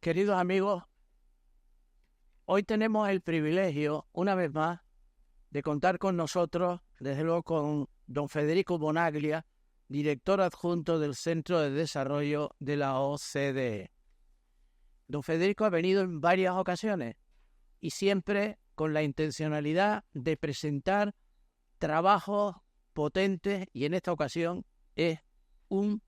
Queridos amigos, hoy tenemos el privilegio, una vez más, de contar con nosotros, desde luego con don Federico Bonaglia, director adjunto del Centro de Desarrollo de la OCDE. Don Federico ha venido en varias ocasiones y siempre con la intencionalidad de presentar trabajos potentes, y en esta ocasión es un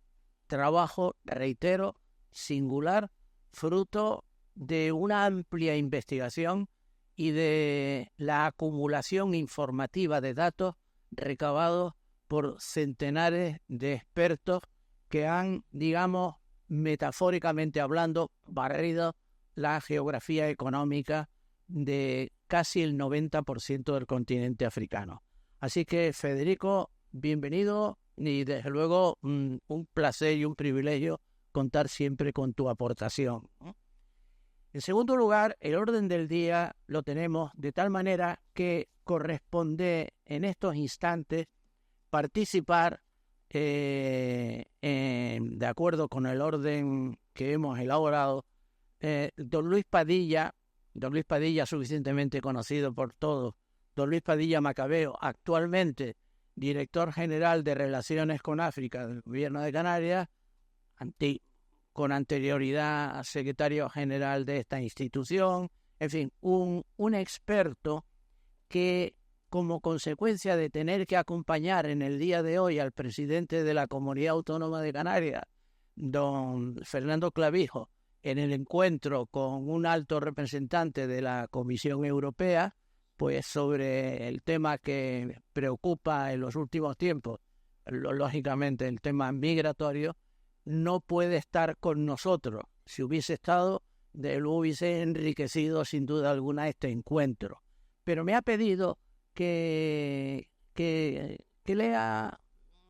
trabajo, reitero, singular, fruto de una amplia investigación y de la acumulación informativa de datos recabados por centenares de expertos que han, digamos, metafóricamente hablando, barrido la geografía económica de casi el 90% del continente africano. Así que, Federico, bienvenido y desde luego un placer y un privilegio contar siempre con tu aportación. En segundo lugar, el orden del día lo tenemos de tal manera que corresponde en estos instantes participar de acuerdo con el orden que hemos elaborado, don Luis Padilla suficientemente conocido por todos, don Luis Padilla Macabeo, actualmente director general de Relaciones con África del Gobierno de Canarias, con anterioridad secretario general de esta institución, en fin, un experto que, como consecuencia de tener que acompañar en el día de hoy al presidente de la Comunidad Autónoma de Canarias, don Fernando Clavijo, en el encuentro con un alto representante de la Comisión Europea, pues sobre el tema que preocupa en los últimos tiempos, lógicamente el tema migratorio, no puede estar con nosotros. Si hubiese estado, lo hubiese enriquecido sin duda alguna este encuentro. Pero me ha pedido que lea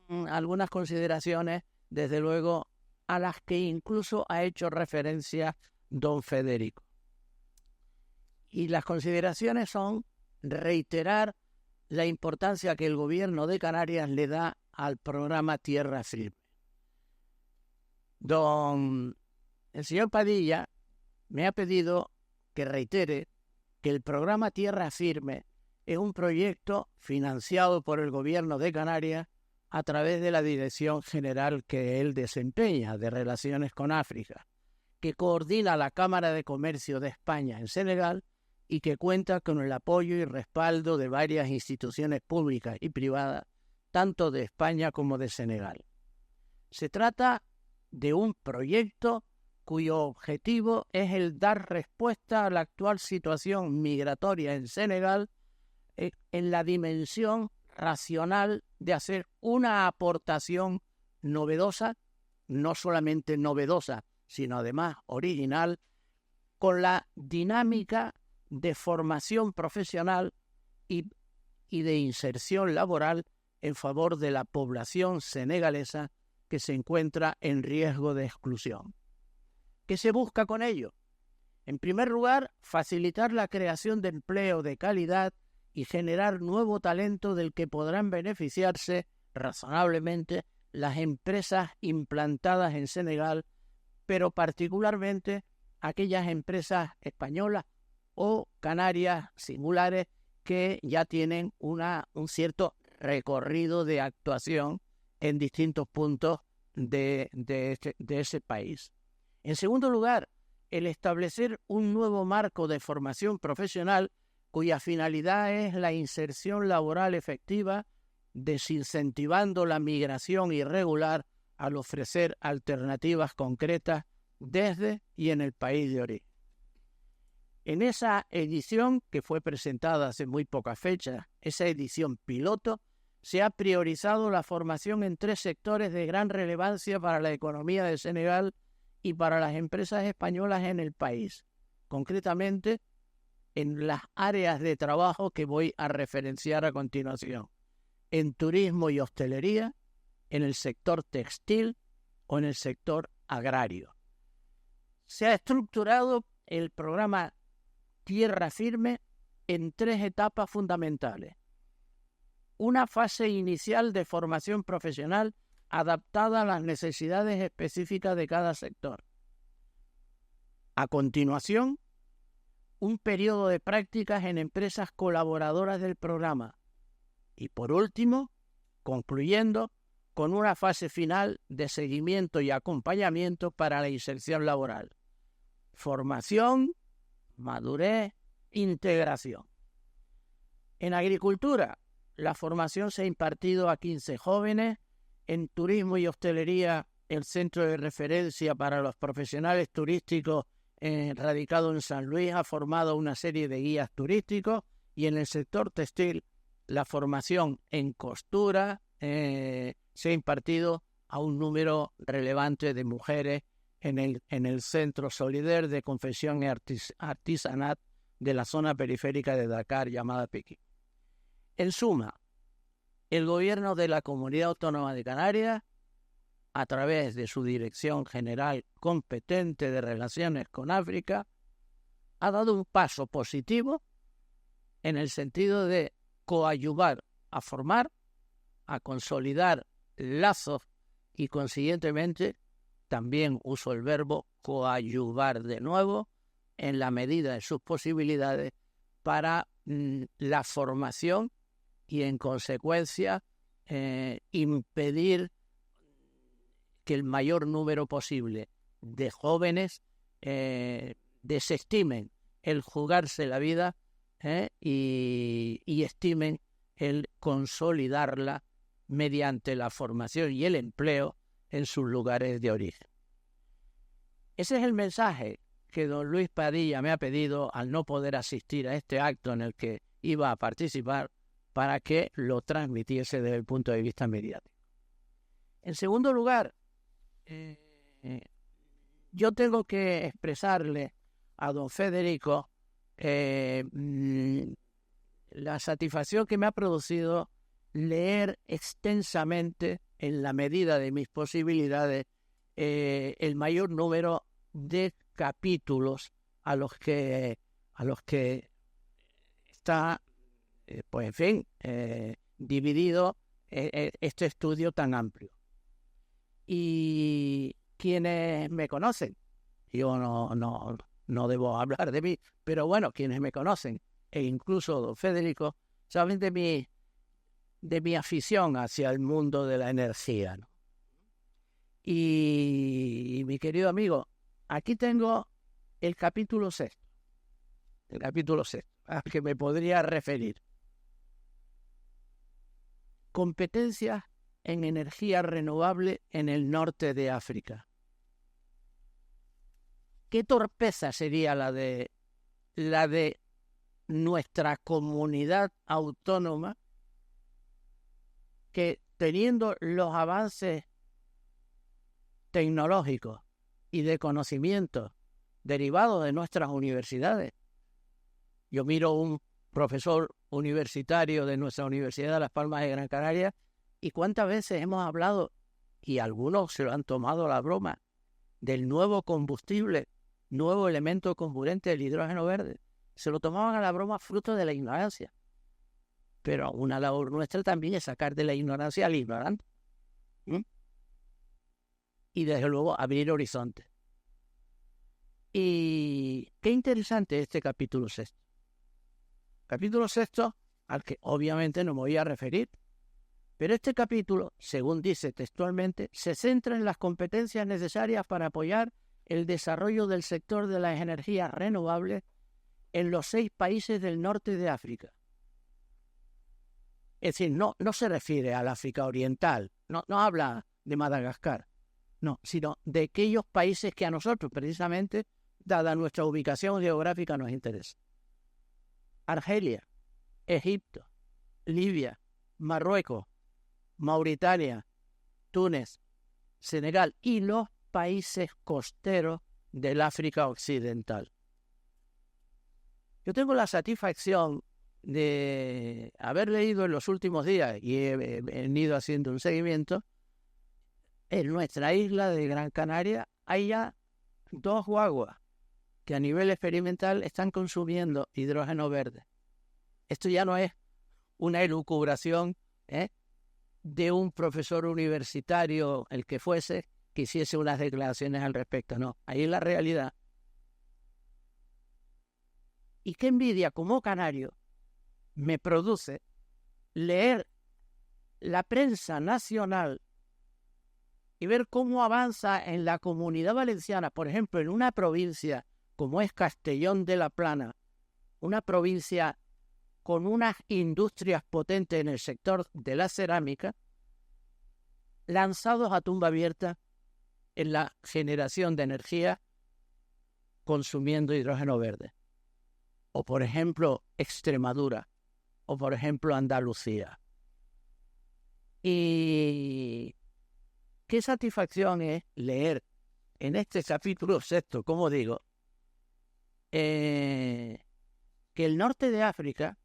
algunas consideraciones, desde luego, a las que incluso ha hecho referencia don Federico. Y las consideraciones son reiterar la importancia que el gobierno de Canarias le da al programa Tierra Firme. El señor Padilla me ha pedido que reitere que el programa Tierra Firme es un proyecto financiado por el gobierno de Canarias a través de la Dirección General que él desempeña de Relaciones con África, que coordina la Cámara de Comercio de España en Senegal y que cuenta con el apoyo y respaldo de varias instituciones públicas y privadas, tanto de España como de Senegal. Se trata de un proyecto cuyo objetivo es el dar respuesta a la actual situación migratoria en Senegal en la dimensión racional de hacer una aportación novedosa, no solamente novedosa, sino además original, con la dinámica de formación profesional y de inserción laboral en favor de la población senegalesa que se encuentra en riesgo de exclusión. ¿Qué se busca con ello? En primer lugar, facilitar la creación de empleo de calidad y generar nuevo talento del que podrán beneficiarse razonablemente las empresas implantadas en Senegal, pero particularmente aquellas empresas españolas o canarias singulares que ya tienen un cierto recorrido de actuación en distintos puntos de ese país. En segundo lugar, el establecer un nuevo marco de formación profesional cuya finalidad es la inserción laboral efectiva, desincentivando la migración irregular al ofrecer alternativas concretas desde y en el país de origen. En esa edición, que fue presentada hace muy pocas fechas, esa edición piloto, se ha priorizado la formación en 3 sectores de gran relevancia para la economía de Senegal y para las empresas españolas en el país, concretamente en las áreas de trabajo que voy a referenciar a continuación, en turismo y hostelería, en el sector textil o en el sector agrario. Se ha estructurado el programa Tierra Firme en 3 etapas fundamentales. Una fase inicial de formación profesional adaptada a las necesidades específicas de cada sector. A continuación, un periodo de prácticas en empresas colaboradoras del programa. Y por último, concluyendo con una fase final de seguimiento y acompañamiento para la inserción laboral. Formación, madurez, integración. En agricultura, la formación se ha impartido a 15 jóvenes. En turismo y hostelería, el centro de referencia para los profesionales turísticos radicado en San Luis ha formado una serie de guías turísticos, y en el sector textil, la formación en costura se ha impartido a un número relevante de mujeres en el Centro Solidaire de Confección y Artisanat de la zona periférica de Dakar llamada Pekín. En suma, el gobierno de la Comunidad Autónoma de Canarias, a través de su Dirección General competente de Relaciones con África, ha dado un paso positivo en el sentido de coadyuvar a formar, a consolidar lazos y, consiguientemente, también uso el verbo coadyuvar de nuevo en la medida de sus posibilidades para la formación y, en consecuencia, impedir que el mayor número posible de jóvenes desestimen el jugarse la vida y estimen el consolidarla mediante la formación y el empleo en sus lugares de origen. Ese es el mensaje que don Luis Padilla me ha pedido al no poder asistir a este acto en el que iba a participar, para que lo transmitiese desde el punto de vista mediático. En segundo lugar, yo tengo que expresarle a don Federico la satisfacción que me ha producido leer extensamente, en la medida de mis posibilidades, el mayor número de capítulos a los que está, pues en fin, dividido este estudio tan amplio. Y quienes me conocen, yo no debo hablar de mí, pero bueno, quienes me conocen, e incluso don Federico, saben de mi afición hacia el mundo de la energía, ¿no? Y mi querido amigo, aquí tengo el capítulo 6, al que me podría referir. Competencias en energía renovable en el norte de África. ¿Qué torpeza sería la de nuestra comunidad autónoma, que, teniendo los avances tecnológicos y de conocimiento derivados de nuestras universidades? Yo miro un profesor universitario de nuestra Universidad de Las Palmas de Gran Canaria, y cuántas veces hemos hablado, y algunos se lo han tomado a la broma, del nuevo combustible, nuevo elemento comburente del hidrógeno verde. Se lo tomaban a la broma fruto de la ignorancia. Pero una labor nuestra también es sacar de la ignorancia al ignorante. Y desde luego abrir horizontes. Y qué interesante este capítulo 6. Capítulo 6 al que obviamente no me voy a referir. Pero este capítulo, según dice textualmente, se centra en las competencias necesarias para apoyar el desarrollo del sector de las energías renovables en los 6 países del norte de África. Es decir, no se refiere al África Oriental, no habla de Madagascar, no, sino de aquellos países que a nosotros, precisamente, dada nuestra ubicación geográfica, nos interesa. Argelia, Egipto, Libia, Marruecos, Mauritania, Túnez, Senegal y los países costeros del África Occidental. Yo tengo la satisfacción de haber leído en los últimos días, y he venido haciendo un seguimiento, en nuestra isla de Gran Canaria hay ya 2 guaguas que a nivel experimental están consumiendo hidrógeno verde. Esto ya no es una elucubración de un profesor universitario, el que fuese, que hiciese unas declaraciones al respecto. No, ahí es la realidad. Y qué envidia como canario me produce leer la prensa nacional y ver cómo avanza en la Comunidad Valenciana, por ejemplo, en una provincia como es Castellón de la Plana, una provincia con unas industrias potentes en el sector de la cerámica, lanzados a tumba abierta en la generación de energía consumiendo hidrógeno verde. O, por ejemplo, Extremadura, o, por ejemplo, Andalucía. Y qué satisfacción es leer en este capítulo sexto, como digo, que el norte de África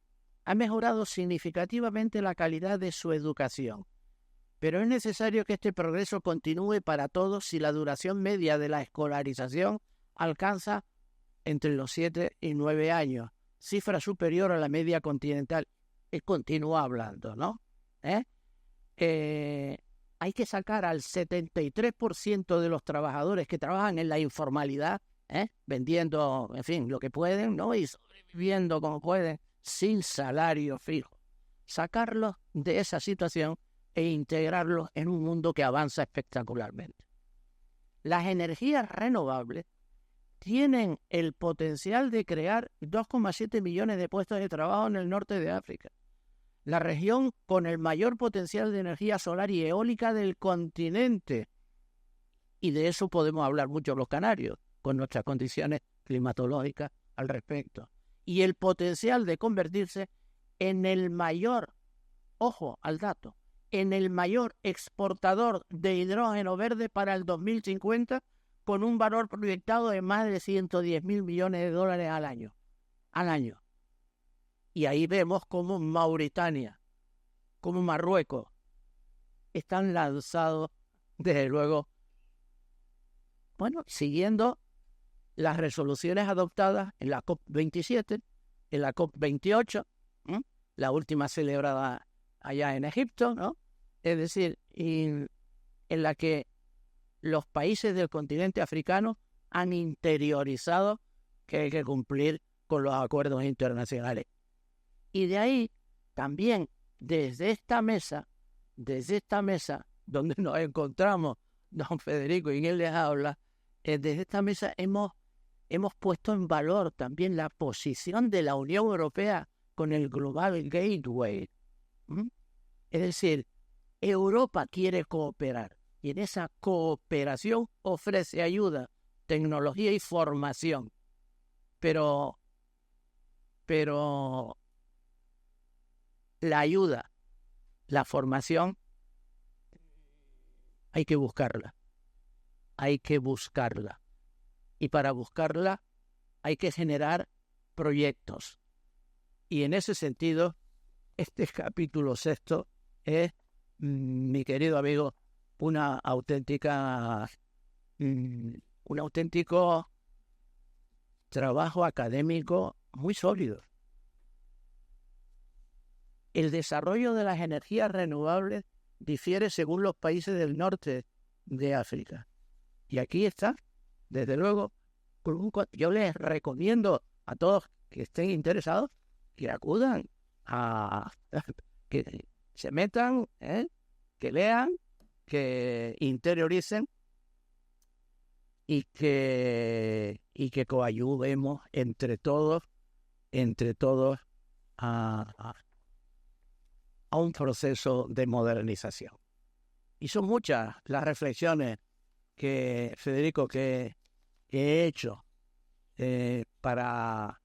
ha mejorado significativamente la calidad de su educación. Pero es necesario que este progreso continúe para todos si la duración media de la escolarización alcanza entre los 7 y 9 años, cifra superior a la media continental. Él continúa hablando, ¿no? Hay que sacar al 73% de los trabajadores que trabajan en la informalidad, vendiendo, en fin, lo que pueden, ¿no? Y sobreviviendo como pueden, sin salario fijo. Sacarlos de esa situación e integrarlos en un mundo que avanza espectacularmente. Las energías renovables tienen el potencial de crear 2,7 millones de puestos de trabajo en el norte de África, la región con el mayor potencial de energía solar y eólica del continente. Y de eso podemos hablar mucho los canarios, con nuestras condiciones climatológicas al respecto. Y el potencial de convertirse en el mayor, ojo al dato, en el mayor exportador de hidrógeno verde para el 2050, con un valor proyectado de más de 110.000 millones de dólares al año. Y ahí vemos cómo Mauritania, como Marruecos, están lanzados, desde luego, siguiendo las resoluciones adoptadas en la COP27, en la COP28, la última celebrada allá en Egipto, ¿no? Es decir, en la que los países del continente africano han interiorizado que hay que cumplir con los acuerdos internacionales. Y de ahí también, desde esta mesa donde nos encontramos, don Federico, y él les habla, desde esta mesa hemos puesto en valor también la posición de la Unión Europea con el Global Gateway. Es decir, Europa quiere cooperar y en esa cooperación ofrece ayuda, tecnología y formación. Pero la ayuda, la formación, hay que buscarla. Y para buscarla hay que generar proyectos. Y en ese sentido, este capítulo sexto es, mi querido amigo, un auténtico trabajo académico muy sólido. El desarrollo de las energías renovables difiere según los países del norte de África. Y aquí está, desde luego, yo les recomiendo a todos que estén interesados que acudan que se metan, que lean, que interioricen y que coayudemos entre todos a un proceso de modernización. Y son muchas las reflexiones que, Federico, que he hecho para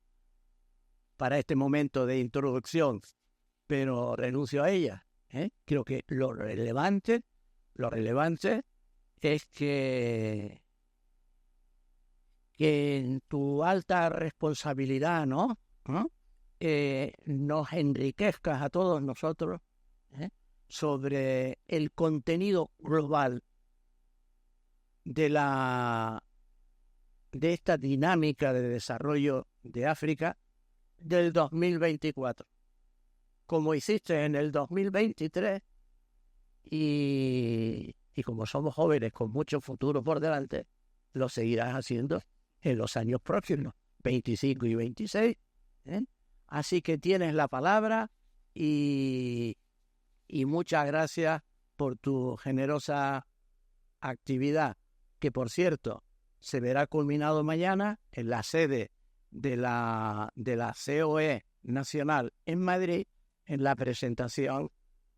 este momento de introducción, pero renuncio a ellas. Creo que lo relevante es que en tu alta responsabilidad, ¿no? Nos enriquezcas a todos nosotros sobre el contenido global de esta dinámica de desarrollo de África del 2024, como hiciste en el 2023 y como somos jóvenes con mucho futuro por delante, lo seguirás haciendo en los años próximos, 25 y 26, ¿eh? Así que tienes la palabra y muchas gracias por tu generosa actividad, que por cierto se verá culminado mañana en la sede de la COE Nacional en Madrid, en la presentación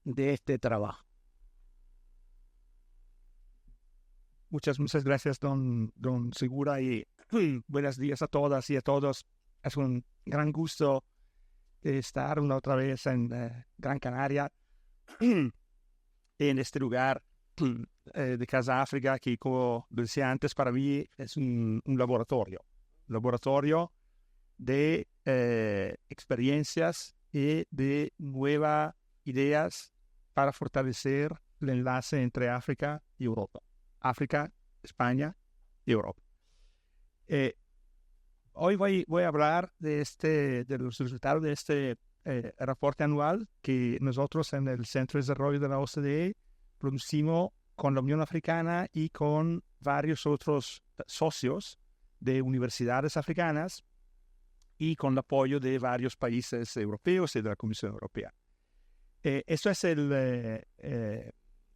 de este trabajo. Muchas gracias, don Segura, y buenos días a todas y a todos. Es un gran gusto estar una otra vez en Gran Canaria, en este lugar de Casa África, que, como decía antes, para mí es un laboratorio de experiencias y de nuevas ideas para fortalecer el enlace entre África y Europa. África, España y Europa. Hoy voy a hablar de los resultados de este reporte anual que nosotros en el Centro de Desarrollo de la OCDE producimos con la Unión Africana y con varios otros socios de universidades africanas y con el apoyo de varios países europeos y de la Comisión Europea. Esto es el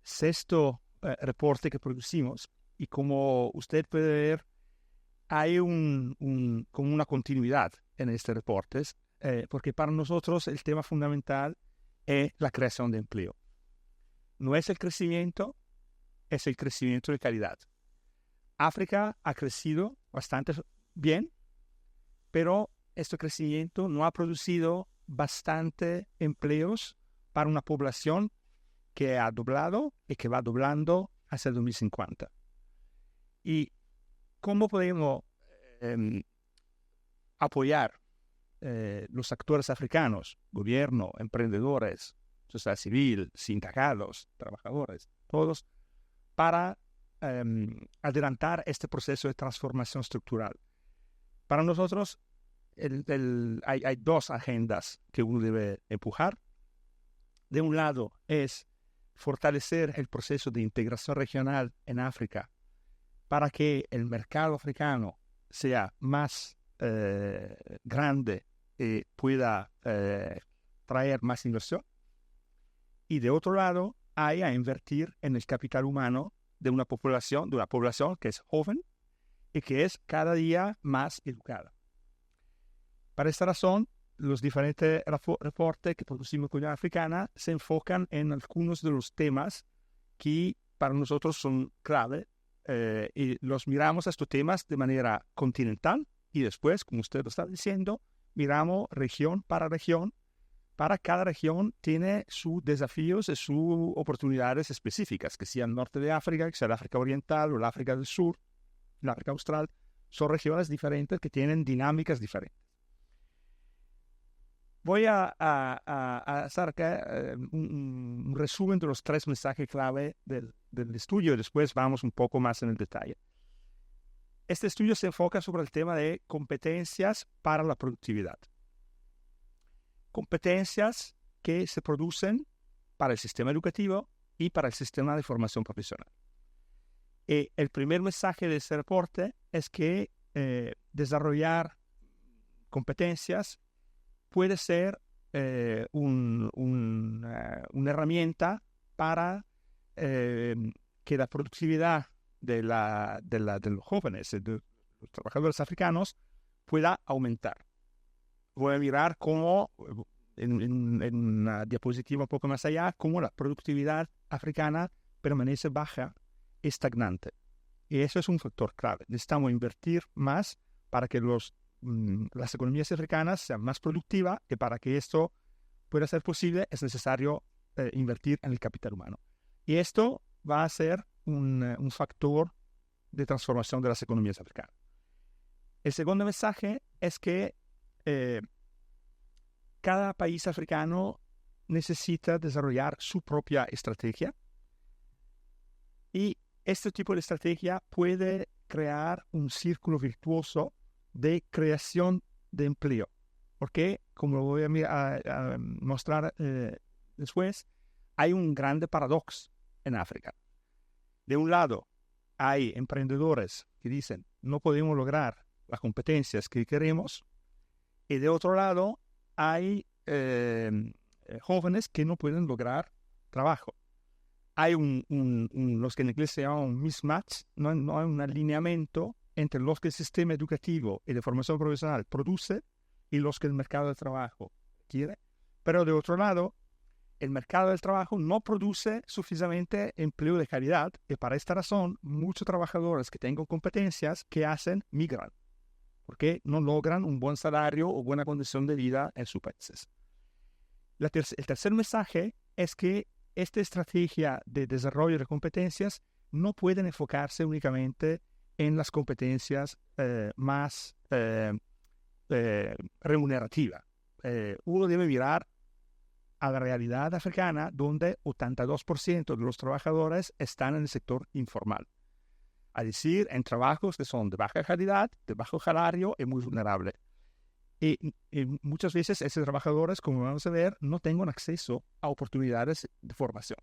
sexto reporte que producimos, y como usted puede ver, hay como una continuidad en este reporte, porque para nosotros el tema fundamental es la creación de empleo. No es el crecimiento, es el crecimiento de calidad. África ha crecido bastante bien, pero este crecimiento no ha producido bastante empleos para una población que ha doblado y que va doblando hacia el 2050. ¿Y cómo podemos apoyar los actores africanos, gobierno, emprendedores, sociedad civil, sindicatos, trabajadores, todos, para adelantar este proceso de transformación estructural? Para nosotros hay dos agendas que uno debe empujar. De un lado es fortalecer el proceso de integración regional en África para que el mercado africano sea más grande y pueda traer más inversión. Y de otro lado, hay a invertir en el capital humano de una población que es joven y que es cada día más educada. Para esta razón, los diferentes reportes que producimos con la Africana se enfocan en algunos de los temas que para nosotros son clave, y los miramos a estos temas de manera continental, y después, como usted lo está diciendo, miramos región. Para cada región tiene sus desafíos y sus oportunidades específicas, que sea el norte de África, que sea el África Oriental o el África del Sur, el África Austral. Son regiones diferentes que tienen dinámicas diferentes. Voy a hacer acá un resumen de los 3 mensajes clave del estudio, y después vamos un poco más en el detalle. Este estudio se enfoca sobre el tema de competencias para la productividad. Competencias que se producen para el sistema educativo y para el sistema de formación profesional. Y el primer mensaje de este reporte es que desarrollar competencias puede ser una herramienta para que la productividad de los jóvenes, de los trabajadores africanos, pueda aumentar. Voy a mirar cómo, en una diapositiva un poco más allá, cómo la productividad africana permanece baja, estagnante. Y eso es un factor clave. Necesitamos invertir más para que las economías africanas sean más productivas, y para que esto pueda ser posible es necesario invertir en el capital humano. Y esto va a ser un factor de transformación de las economías africanas. El segundo mensaje es que cada país africano necesita desarrollar su propia estrategia, y este tipo de estrategia puede crear un círculo virtuoso de creación de empleo, porque, como lo voy a mostrar después, hay un grande paradoxo en África. De un lado, hay emprendedores que dicen no podemos lograr las competencias que queremos, Y de otro lado, hay jóvenes que no pueden lograr trabajo. Hay los que en inglés se llama un mismatch, no hay un alineamiento entre los que el sistema educativo y de formación profesional produce y los que el mercado del trabajo quiere. Pero de otro lado, el mercado del trabajo no produce suficientemente empleo de calidad y para esta razón muchos trabajadores que tengan competencias que hacen migran porque no logran un buen salario o buena condición de vida en sus países. El tercer mensaje es que esta estrategia de desarrollo de competencias no puede enfocarse únicamente en las competencias más remunerativas. Uno debe mirar a la realidad africana donde 82% de los trabajadores están en el sector informal. Es decir, en trabajos que son de baja calidad, de bajo salario y muy vulnerables. Y muchas veces esos trabajadores, como vamos a ver, no tienen acceso a oportunidades de formación.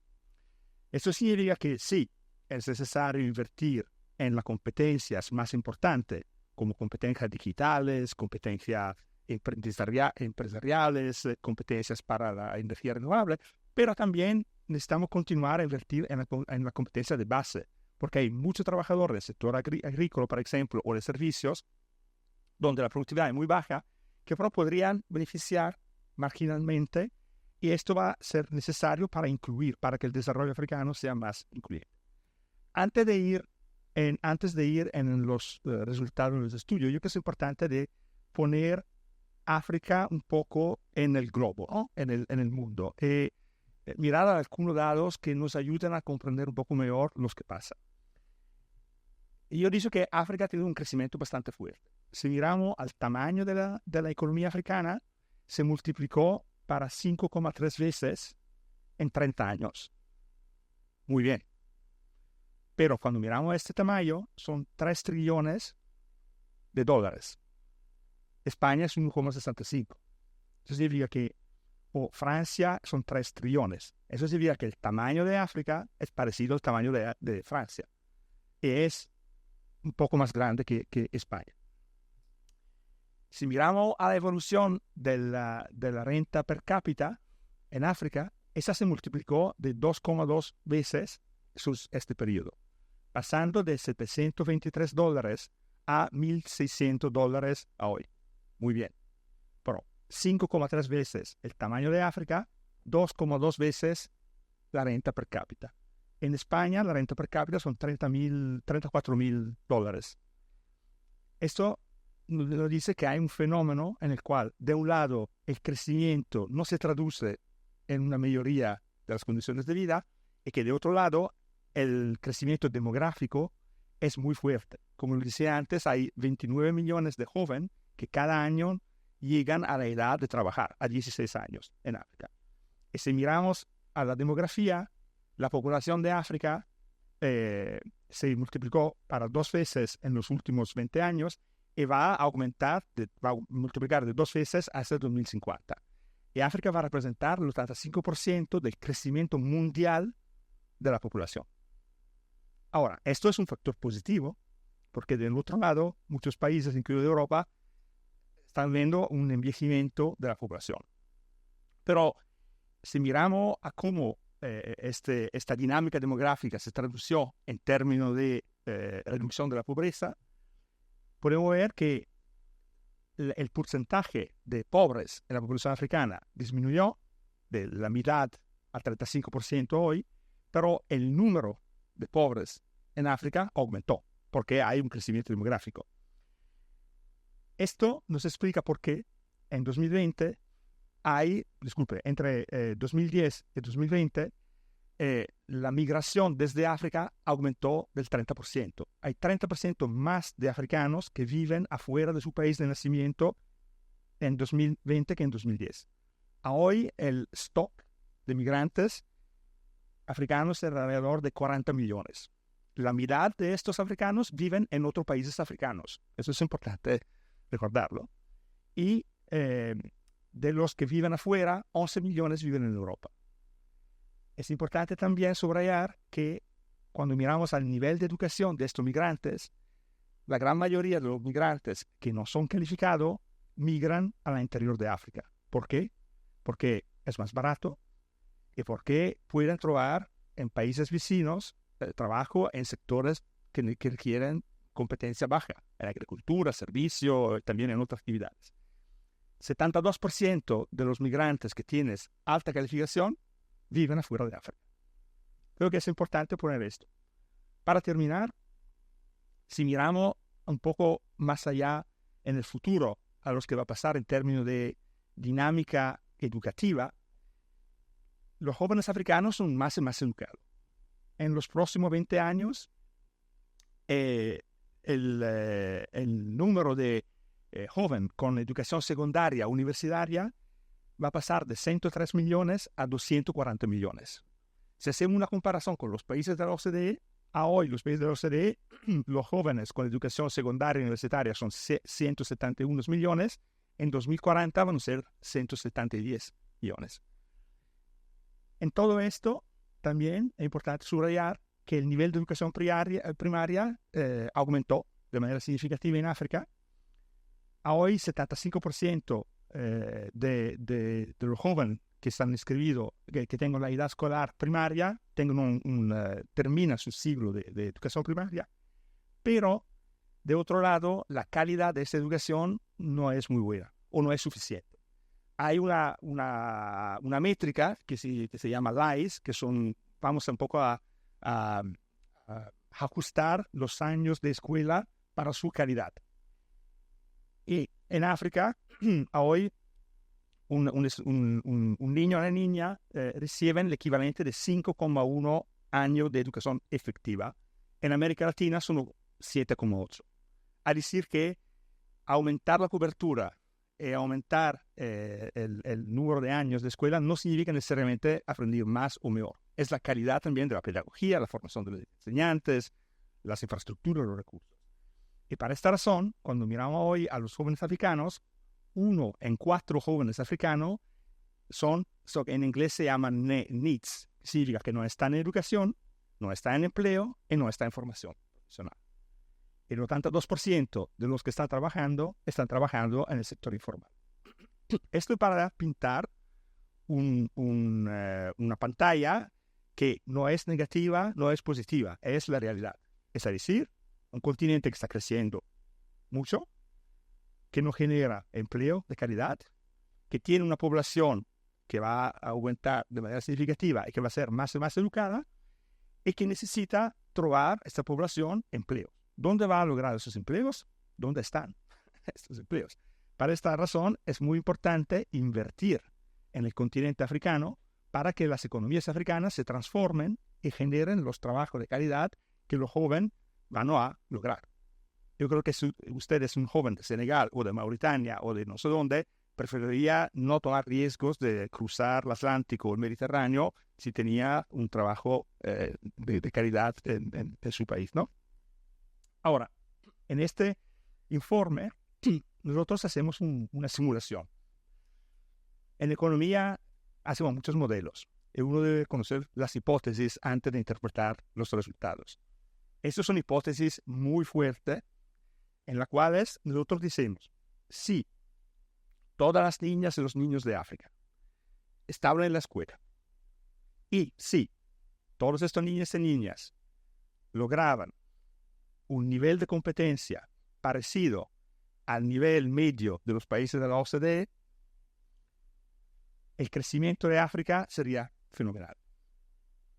Eso significa que sí, es necesario invertir en las competencias más importantes, como competencias digitales, competencias empresariales, competencias para la energía renovable, pero también necesitamos continuar a invertir en la competencia de base, porque hay muchos trabajadores del sector agrícola, por ejemplo, o de servicios, donde la productividad es muy baja, que pero podrían beneficiar marginalmente, y esto va a ser necesario para que el desarrollo africano sea más incluyente. Antes de ir en los resultados de los estudios, yo creo que es importante de poner África un poco en el globo, ¿no? en el mundo, y mirar a algunos datos que nos ayuden a comprender un poco mejor lo que pasa. Y yo digo que África tiene un crecimiento bastante fuerte. Si miramos al tamaño de la economía africana, se multiplicó para 5,3 veces en 30 años. Muy bien. Pero cuando miramos este tamaño, son 3 trillones de dólares. España es 1,65. Eso significa que Francia son 3 trillones. Eso significa que el tamaño de África es parecido al tamaño de Francia. Y es un poco más grande que España. Si miramos a la evolución de la renta per cápita en África, esa se multiplicó de 2,2 veces en este periodo, pasando de $723 a $1,600 a hoy. Muy bien. Pero 5,3 veces el tamaño de África, 2,2 veces la renta per cápita. En España la renta per cápita son $34,000. Esto nos dice que hay un fenómeno en el cual, de un lado, el crecimiento no se traduce en una mejoría de las condiciones de vida, y que de otro lado, el crecimiento demográfico es muy fuerte. Como lo decía antes, hay 29 millones de jóvenes que cada año llegan a la edad de trabajar, a 16 años en África. Y si miramos a la demografía, la población de África se multiplicó para 2 veces en los últimos 20 años y va a multiplicar de 2 veces hasta el 2050. Y África va a representar el 85% del crecimiento mundial de la población. Ahora, esto es un factor positivo, porque del otro lado, muchos países, incluido Europa, están viendo un envejecimiento de la población. Pero si miramos a cómo esta dinámica demográfica se tradució en términos de reducción de la pobreza, podemos ver que el porcentaje de pobres en la población africana disminuyó de la mitad al 35% hoy, pero el número de pobres en África aumentó porque hay un crecimiento demográfico. Esto nos explica por qué en 2020 entre 2010 y 2020 la migración desde África aumentó del 30%. Hay 30% más de africanos que viven afuera de su país de nacimiento en 2020 que en 2010. A hoy el stock de migrantes africanos es alrededor de 40 millones. La mitad de estos africanos viven en otros países africanos. Eso es importante recordarlo. Y de los que viven afuera, 11 millones viven en Europa. Es importante también subrayar que cuando miramos al nivel de educación de estos migrantes, la gran mayoría de los migrantes que no son calificados migran al interior de África. ¿Por qué? Porque es más barato y porque pueden trobar en países vecinos trabajo en sectores que requieren competencia baja, en agricultura, servicio, también en otras actividades. 72% de los migrantes que tienen alta calificación viven afuera de África. Creo que es importante poner esto. Para terminar, si miramos un poco más allá en el futuro a los que va a pasar en términos de dinámica educativa, los jóvenes africanos son más y más educados. En los próximos 20 años, el número de jóvenes con educación secundaria universitaria va a pasar de 103 millones a 240 millones. Si hacemos una comparación con los países de la OCDE, a hoy los países de la OCDE, los jóvenes con educación secundaria universitaria son 171 millones, en 2040 van a ser 170 millones. En todo esto, también es importante subrayar que el nivel de educación primaria aumentó de manera significativa en África. A hoy, 75% de los jóvenes que están inscritos, que tengan la edad escolar primaria, terminan su ciclo de educación primaria, pero de otro lado, la calidad de esa educación no es muy buena o no es suficiente. Hay una métrica que se llama LAIS, que vamos un poco a ajustar los años de escuela para su calidad. Y en África, hoy, un niño o una niña reciben el equivalente de 5,1 años de educación efectiva. En América Latina son 7,8. A decir que aumentar la cobertura y aumentar el número de años de escuela no significa necesariamente aprender más o mejor. Es la calidad también de la pedagogía, la formación de los enseñantes, las infraestructuras, los recursos. Y para esta razón, cuando miramos hoy a los jóvenes africanos, 1 en 4 jóvenes africanos en inglés se llaman NEETs, significa que no están en educación, no están en empleo y no están en formación profesional. El 82% de los que están trabajando en el sector informal. Esto es para pintar una pantalla que no es negativa, no es positiva, es la realidad. Es decir, un continente que está creciendo mucho, que no genera empleo de calidad, que tiene una población que va a aumentar de manera significativa y que va a ser más y más educada, y que necesita trobar esta población empleo. ¿Dónde va a lograr esos empleos? ¿Dónde están estos empleos? Para esta razón es muy importante invertir en el continente africano para que las economías africanas se transformen y generen los trabajos de calidad que los jóvenes van a lograr. Yo creo que si usted es un joven de Senegal o de Mauritania o de no sé dónde, preferiría no tomar riesgos de cruzar el Atlántico o el Mediterráneo si tenía un trabajo de calidad en su país, ¿no? Ahora, en este informe, nosotros hacemos una simulación. En economía hacemos muchos modelos y uno debe conocer las hipótesis antes de interpretar los resultados. Estas son hipótesis muy fuertes en las cuales nosotros decimos, si todas las niñas y los niños de África estaban en la escuela y si todos estos niños y niñas lograban un nivel de competencia parecido al nivel medio de los países de la OCDE, el crecimiento de África sería fenomenal.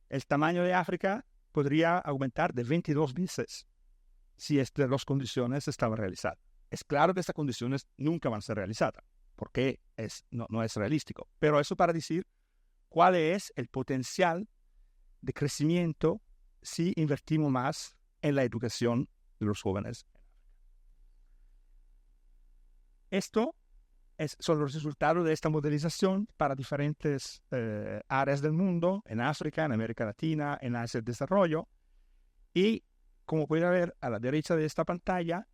El tamaño de África podría aumentar de 22 veces si estas dos condiciones estaban realizadas. Es claro que estas condiciones nunca van a ser realizadas, porque no es realístico. Pero eso para decir cuál es el potencial de crecimiento si invertimos más en la educación de los jóvenes. Esto son los resultados de esta modelización para diferentes áreas del mundo, en África, en América Latina, en Asia del Desarrollo. Y como pueden ver a la derecha de esta pantalla,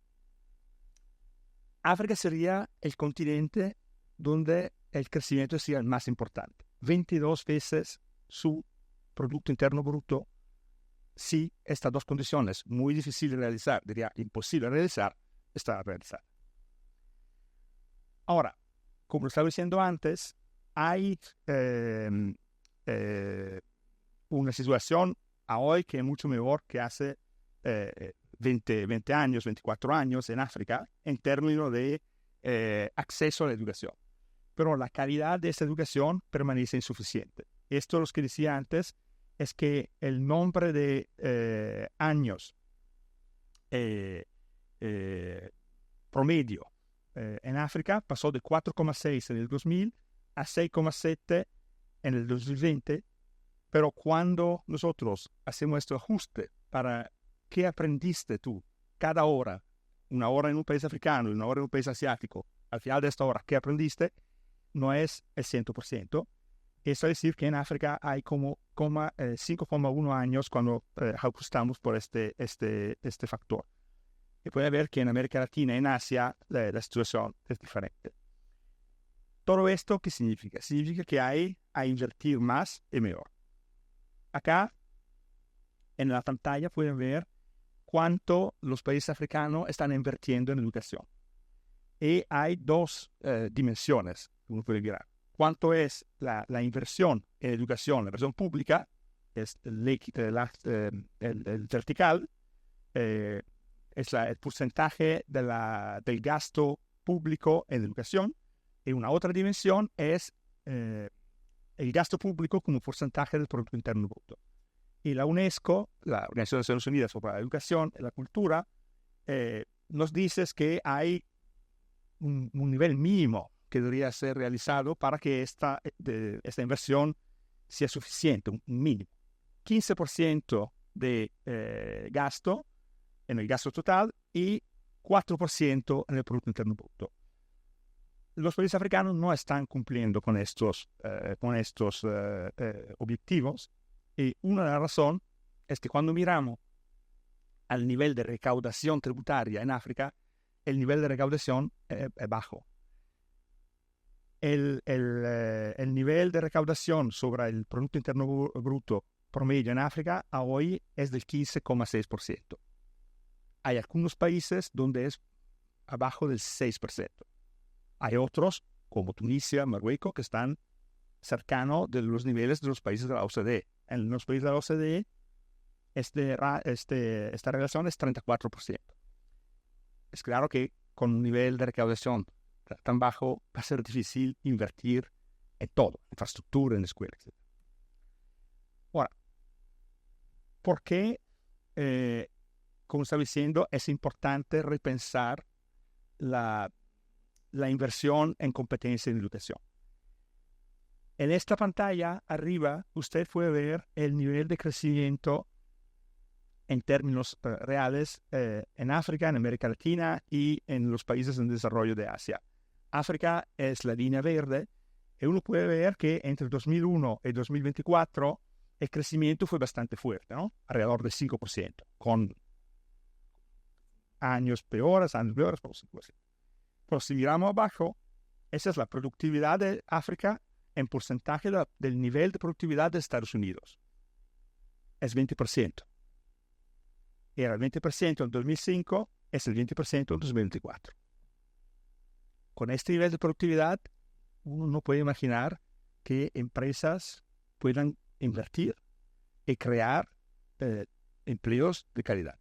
África sería el continente donde el crecimiento sería el más importante. 22 veces su Producto Interno Bruto si estas dos condiciones, muy difícil de realizar, diría imposible de realizar, están realizadas. Ahora, como estaba diciendo antes, hay una situación a hoy que es mucho mejor que hace 20 años, 24 años en África en términos de acceso a la educación. Pero la calidad de esa educación permanece insuficiente. Esto, lo que decía antes, es que el nombre de años promedio en África pasó de 4,6 en el 2000 a 6,7 en el 2020, pero cuando nosotros hacemos este ajuste para qué aprendiste tú cada hora, una hora en un país africano y una hora en un país asiático, al final de esta hora, ¿qué aprendiste? No es el 100%. Eso es decir que en África hay como 5,1 años cuando ajustamos por este factor. Y puede ver que en América Latina y en Asia la situación es diferente. ¿Todo esto qué significa? Significa que hay a invertir más y mejor. Acá, en la pantalla, pueden ver cuánto los países africanos están invirtiendo en educación. Y hay dos dimensiones que uno puede mirar. ¿Cuánto es la inversión en educación, la inversión pública? Es el vertical, es el porcentaje del gasto público en educación. Y una otra dimensión es el gasto público como porcentaje del Producto Interno Bruto. Y la UNESCO, la Organización de Naciones Unidas sobre la Educación y la Cultura, nos dice que hay un nivel mínimo que debería ser realizado para que esta inversión sea suficiente, un mínimo. 15% de gasto en el gasto total y 4% en el Producto Interno Bruto. Los países africanos no están cumpliendo con estos objetivos, y una de las razones es que cuando miramos al nivel de recaudación tributaria en África, el nivel de recaudación es bajo. El nivel de recaudación sobre el Producto Interno Bruto promedio en África a hoy es del 15,6%. Hay algunos países donde es abajo del 6%. Hay otros, como Tunisia, Marruecos, que están cercanos de los niveles de los países de la OCDE. En los países de la OCDE, esta relación es 34%. Es claro que con un nivel de recaudación tan bajo va a ser difícil invertir en todo, infraestructura, en escuelas, etc. Ahora, ¿por qué, como estaba diciendo, es importante repensar la inversión en competencia en educación? En esta pantalla arriba usted puede ver el nivel de crecimiento en términos reales en África, en América Latina y en los países en desarrollo de Asia. África es la línea verde y uno puede ver que entre 2001 y 2024 el crecimiento fue bastante fuerte, ¿no? Alrededor del 5%, con años peores, por supuesto. Pero si miramos abajo, esa es la productividad de África en porcentaje del nivel de productividad de Estados Unidos. Es 20%. Era el 20% en 2005, es el 20% en 2024. Con este nivel de productividad, uno no puede imaginar que empresas puedan invertir y crear empleos de calidad.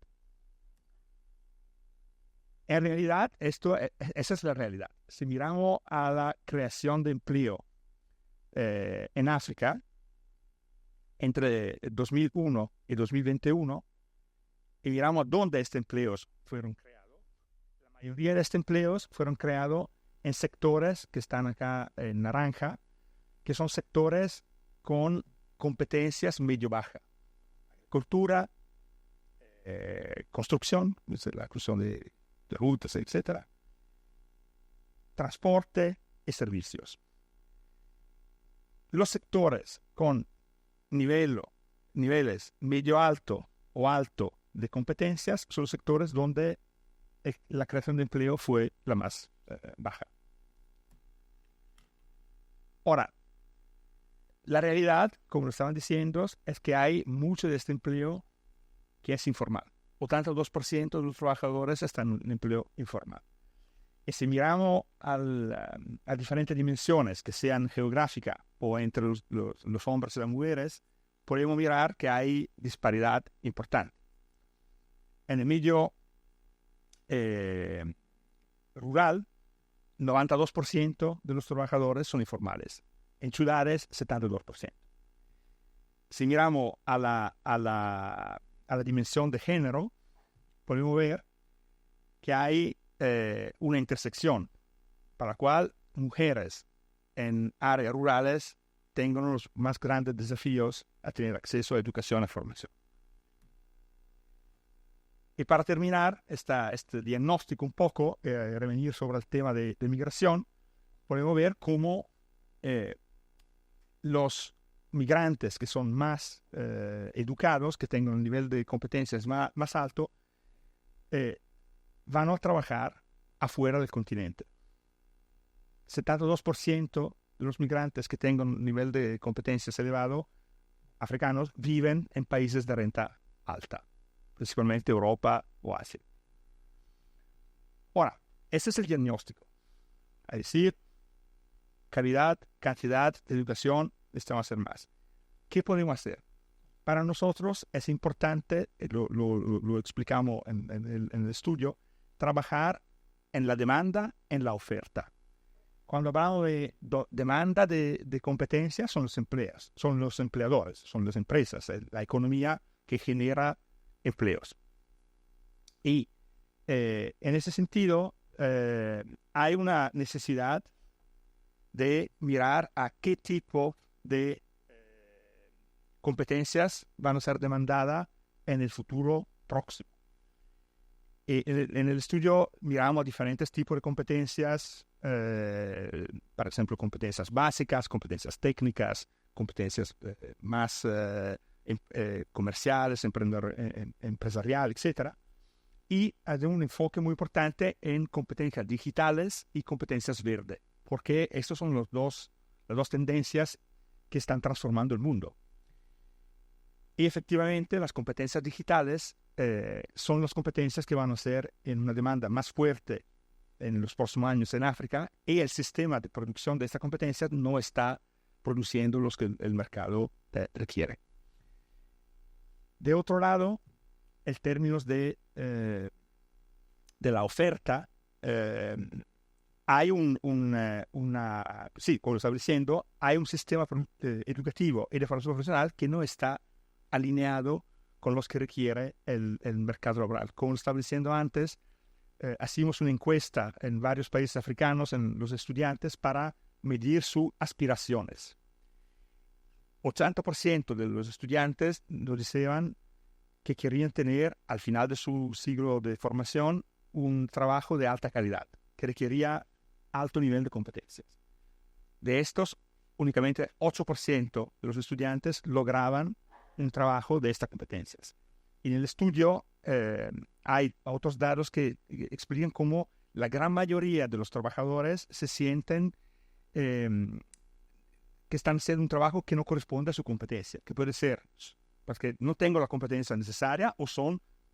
En realidad, esa es la realidad. Si miramos a la creación de empleo en África, entre 2001 y 2021, y miramos dónde estos empleos fueron creados, la mayoría de estos empleos fueron creados en sectores que están acá en naranja, que son sectores con competencias medio-baja. Agricultura, construcción, la construcción de rutas, etc. Transporte y servicios. Los sectores con niveles medio-alto o alto de competencias son los sectores donde la creación de empleo fue la más baja. Ahora, la realidad, como lo estaban diciendo, es que hay mucho de este empleo que es informal. O tanto el 2% de los trabajadores están en empleo informal. Y si miramos a diferentes dimensiones, que sean geográficas o entre los hombres y las mujeres, podemos mirar que hay disparidad importante. En el medio rural, 92% de los trabajadores son informales. En ciudades, 72%. Si miramos a la dimensión de género, podemos ver que hay una intersección para la cual mujeres en áreas rurales tengan los más grandes desafíos a tener acceso a educación y formación. Y para terminar este diagnóstico un poco, revenir sobre el tema de migración, podemos ver cómo los migrantes que son más educados, que tengan un nivel de competencias más alto, van a trabajar afuera del continente. 72% de los migrantes que tengan un nivel de competencias elevado, africanos, viven en países de renta alta, principalmente Europa o Asia. Ahora, ese es el diagnóstico. Es decir, calidad, cantidad de educación, necesitamos hacer más. ¿Qué podemos hacer? Para nosotros es importante, lo explicamos en el estudio, trabajar en la demanda, en la oferta. Cuando hablamos de demanda de competencias, son los empleos, son los empleadores, son las empresas, la economía que genera empleos. Y en ese sentido, hay una necesidad de mirar a qué tipo de competencias van a ser demandadas en el futuro próximo. En el estudio miramos diferentes tipos de competencias, por ejemplo, competencias básicas, competencias técnicas, competencias más comerciales, empresariales, etc. Y hay un enfoque muy importante en competencias digitales y competencias verdes, porque estas son las dos tendencias que están transformando el mundo. Y efectivamente, las competencias digitales son las competencias que van a ser en una demanda más fuerte en los próximos años en África, y el sistema de producción de esta competencia no está produciendo los que el mercado requiere. De otro lado, en términos de la oferta, hay como estaba diciendo, hay un sistema educativo y de formación profesional que no está alineado con los que requiere el mercado laboral. Como estaba diciendo antes, hicimos una encuesta en varios países africanos en los estudiantes para medir sus aspiraciones. 80% de los estudiantes nos decían que querían tener al final de su ciclo de formación un trabajo de alta calidad, que requería alto nivel de competencias. De estos, únicamente 8% de los estudiantes lograban un trabajo de estas competencias. Y en el estudio hay otros datos que explican cómo la gran mayoría de los trabajadores se sienten que están haciendo un trabajo que no corresponde a su competencia, que puede ser porque no tengo la competencia necesaria o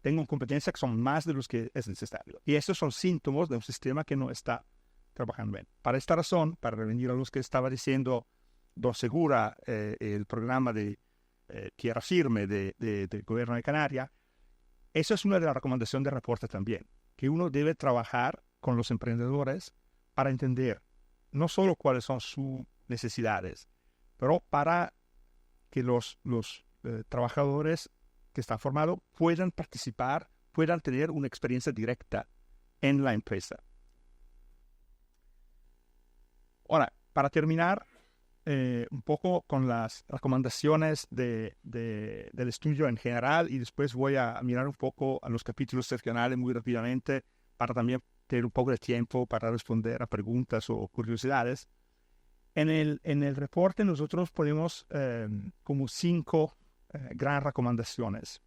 tengo competencias que son más de los que es necesario. Y estos son síntomas de un sistema que no está trabajando bien. Para esta razón, para revenir a los que estaba diciendo Don Segura, el programa de Tierra Firme del gobierno de Canarias, eso es una de las recomendaciones del reporte también, que uno debe trabajar con los emprendedores para entender no solo cuáles son sus necesidades, pero para que los trabajadores que están formados puedan participar, puedan tener una experiencia directa en la empresa. Ahora, para terminar, un poco con las recomendaciones del estudio en general, y después voy a mirar un poco a los capítulos seccionales muy rápidamente para también tener un poco de tiempo para responder a preguntas o curiosidades. En el reporte nosotros ponemos como 5 grandes recomendaciones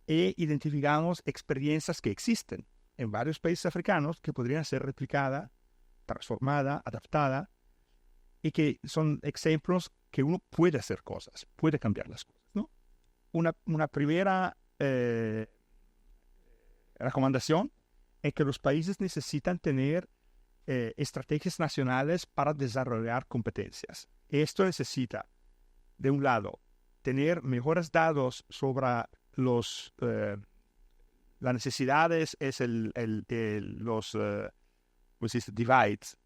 e identificamos experiencias que existen en varios países africanos que podrían ser replicadas, transformadas, adaptadas, y que son ejemplos que uno puede hacer cosas, puede cambiar las cosas, ¿no? Una primera recomendación es que los países necesitan tener estrategias nacionales para desarrollar competencias. Esto necesita, de un lado, tener mejores datos sobre las necesidades, los pues divides,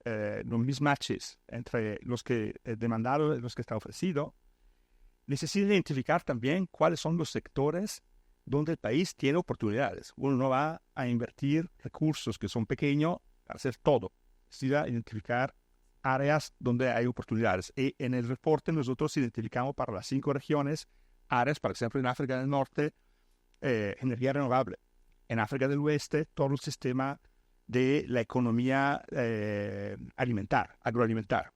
los mismatches entre los que demandado y los que está ofrecido. Necesita identificar también cuáles son los sectores donde el país tiene oportunidades. Uno no va a invertir recursos que son pequeños para hacer todo. Necesita identificar áreas donde hay oportunidades. Y en el reporte nosotros identificamos para las 5 regiones áreas, por ejemplo, en África del Norte, energía renovable. En África del Oeste, todo el sistema de la economía agroalimentar.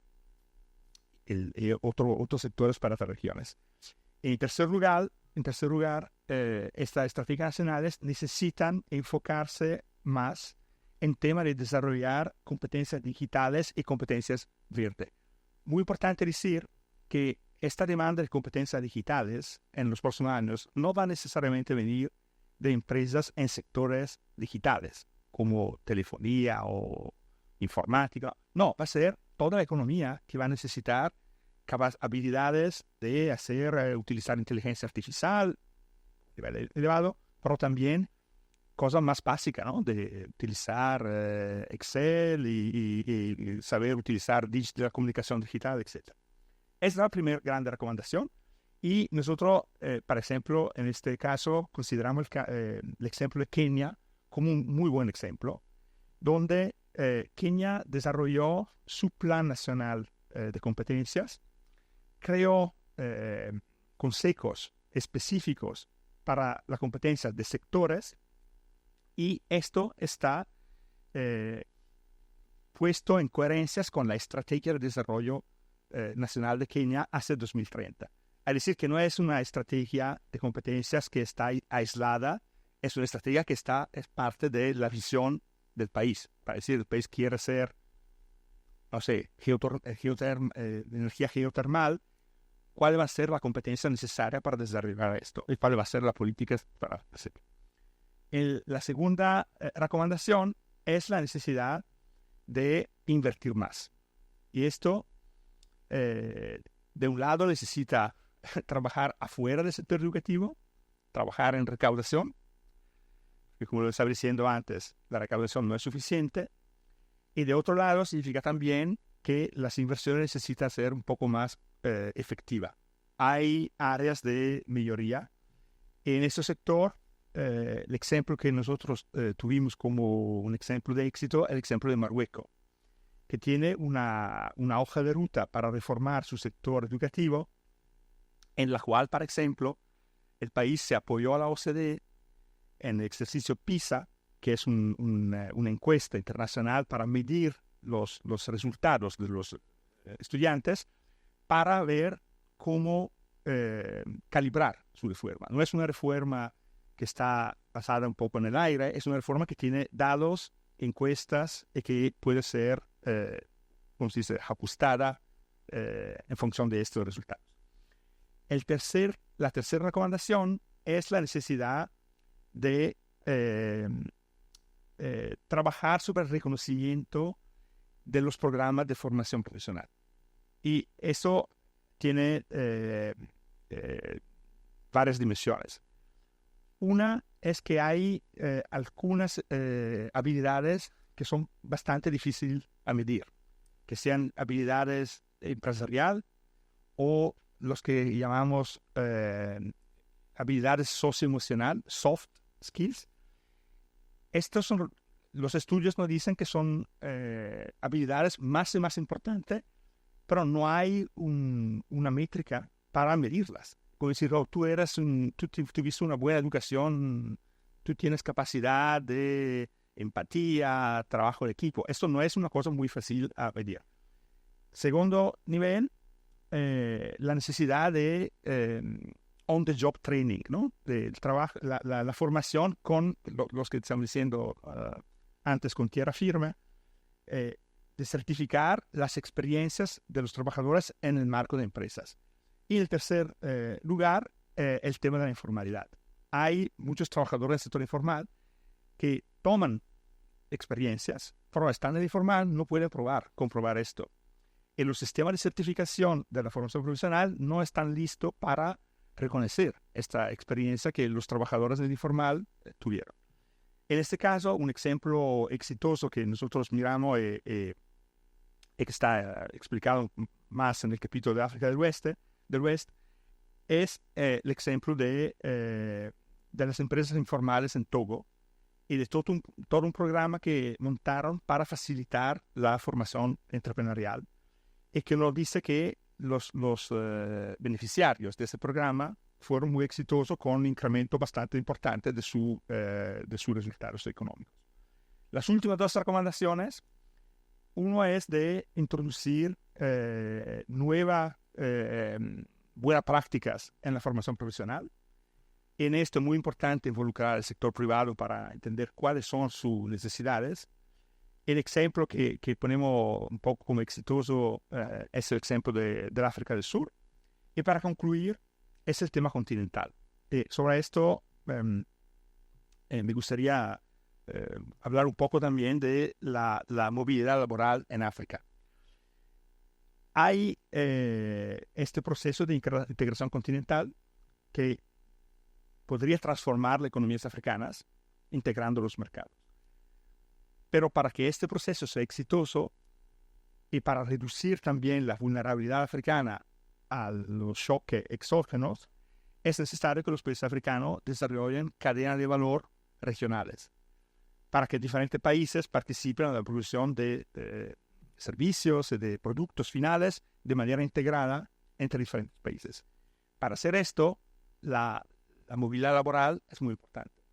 Y otros sectores para otras regiones. En tercer lugar, estas estrategias nacionales necesitan enfocarse más en temas de desarrollar competencias digitales y competencias verdes. Muy importante decir que esta demanda de competencias digitales en los próximos años no va necesariamente a venir de empresas en sectores digitales, como telefonía o informática. No, va a ser toda la economía que va a necesitar habilidades de utilizar inteligencia artificial a nivel elevado, pero también cosas más básicas, ¿no? De utilizar Excel y saber utilizar la comunicación digital, etc. Es la primera gran recomendación. Y nosotros, por ejemplo, en este caso, consideramos el ejemplo de Kenia como un muy buen ejemplo, donde Kenia desarrolló su plan nacional de competencias, creó consejos específicos para la competencia de sectores, y esto está puesto en coherencia con la estrategia de desarrollo nacional de Kenia hacia 2030. Es decir, que no es una estrategia de competencias que está aislada, es una estrategia que es parte de la visión del país. Para decir, el país quiere ser, no sé, energía geotermal, ¿cuál va a ser la competencia necesaria para desarrollar esto? ¿Y cuál va a ser la política para hacerlo? La segunda recomendación es la necesidad de invertir más. Y esto, de un lado, necesita trabajar afuera del sector educativo, trabajar en recaudación, que como lo estaba diciendo antes, la recaudación no es suficiente. Y de otro lado, significa también que las inversiones necesitan ser un poco más efectivas. Hay áreas de mejoría. En este sector, el ejemplo que nosotros tuvimos como un ejemplo de éxito es el ejemplo de Marruecos, que tiene una hoja de ruta para reformar su sector educativo, en la cual, por ejemplo, el país se apoyó a la OCDE en el ejercicio PISA, que es una encuesta internacional para medir los resultados de los estudiantes, para ver cómo calibrar su reforma. No es una reforma que está basada un poco en el aire, es una reforma que tiene datos, encuestas, y que puede ser, como se dice, ajustada en función de estos resultados. La tercera recomendación es la necesidad de trabajar sobre el reconocimiento de los programas de formación profesional. Y eso tiene varias dimensiones. Una es que hay algunas habilidades que son bastante difíciles a medir, que sean habilidades empresariales o los que llamamos habilidades socioemocionales, soft skills. Los estudios nos dicen que son habilidades más y más importantes, pero no hay una métrica para medirlas. Como decir, tú tuviste una buena educación, tú tienes capacidad de empatía, trabajo de equipo. Esto no es una cosa muy fácil a medir. Segundo nivel, la necesidad de on-the-job training, ¿no? Del trabajo, la formación con los que estamos diciendo antes con tierra firme, de certificar las experiencias de los trabajadores en el marco de empresas. Y en el tercer lugar, el tema de la informalidad. Hay muchos trabajadores del sector informal que toman experiencias, pero están en el informal, no pueden comprobar esto. Y los sistemas de certificación de la formación profesional no están listos para reconocer esta experiencia que los trabajadores del informal tuvieron. En este caso, un ejemplo exitoso que nosotros miramos y que está explicado más en el capítulo de África del Oeste, es el ejemplo de las empresas informales en Togo y de todo un programa que montaron para facilitar la formación entrepreneurial, y que nos dice que los beneficiarios de ese programa fueron muy exitosos con un incremento bastante importante de sus resultados económicos. Las últimas dos recomendaciones, uno es de introducir nuevas buenas prácticas en la formación profesional. En esto es muy importante involucrar al sector privado para entender cuáles son sus necesidades. El ejemplo que ponemos un poco como exitoso es el ejemplo del África del Sur. Y para concluir, es el tema continental. Sobre esto me gustaría hablar un poco también de la movilidad laboral en África. Hay este proceso de integración continental que podría transformar las economías africanas integrando los mercados. Pero para que este proceso sea exitoso y para reducir también la vulnerabilidad africana a los choques exógenos, es necesario que los países africanos desarrollen cadenas de valor regionales para que diferentes países participen en la producción de servicios y de productos finales de manera integrada entre diferentes países. Para hacer esto, la movilidad laboral es muy importante.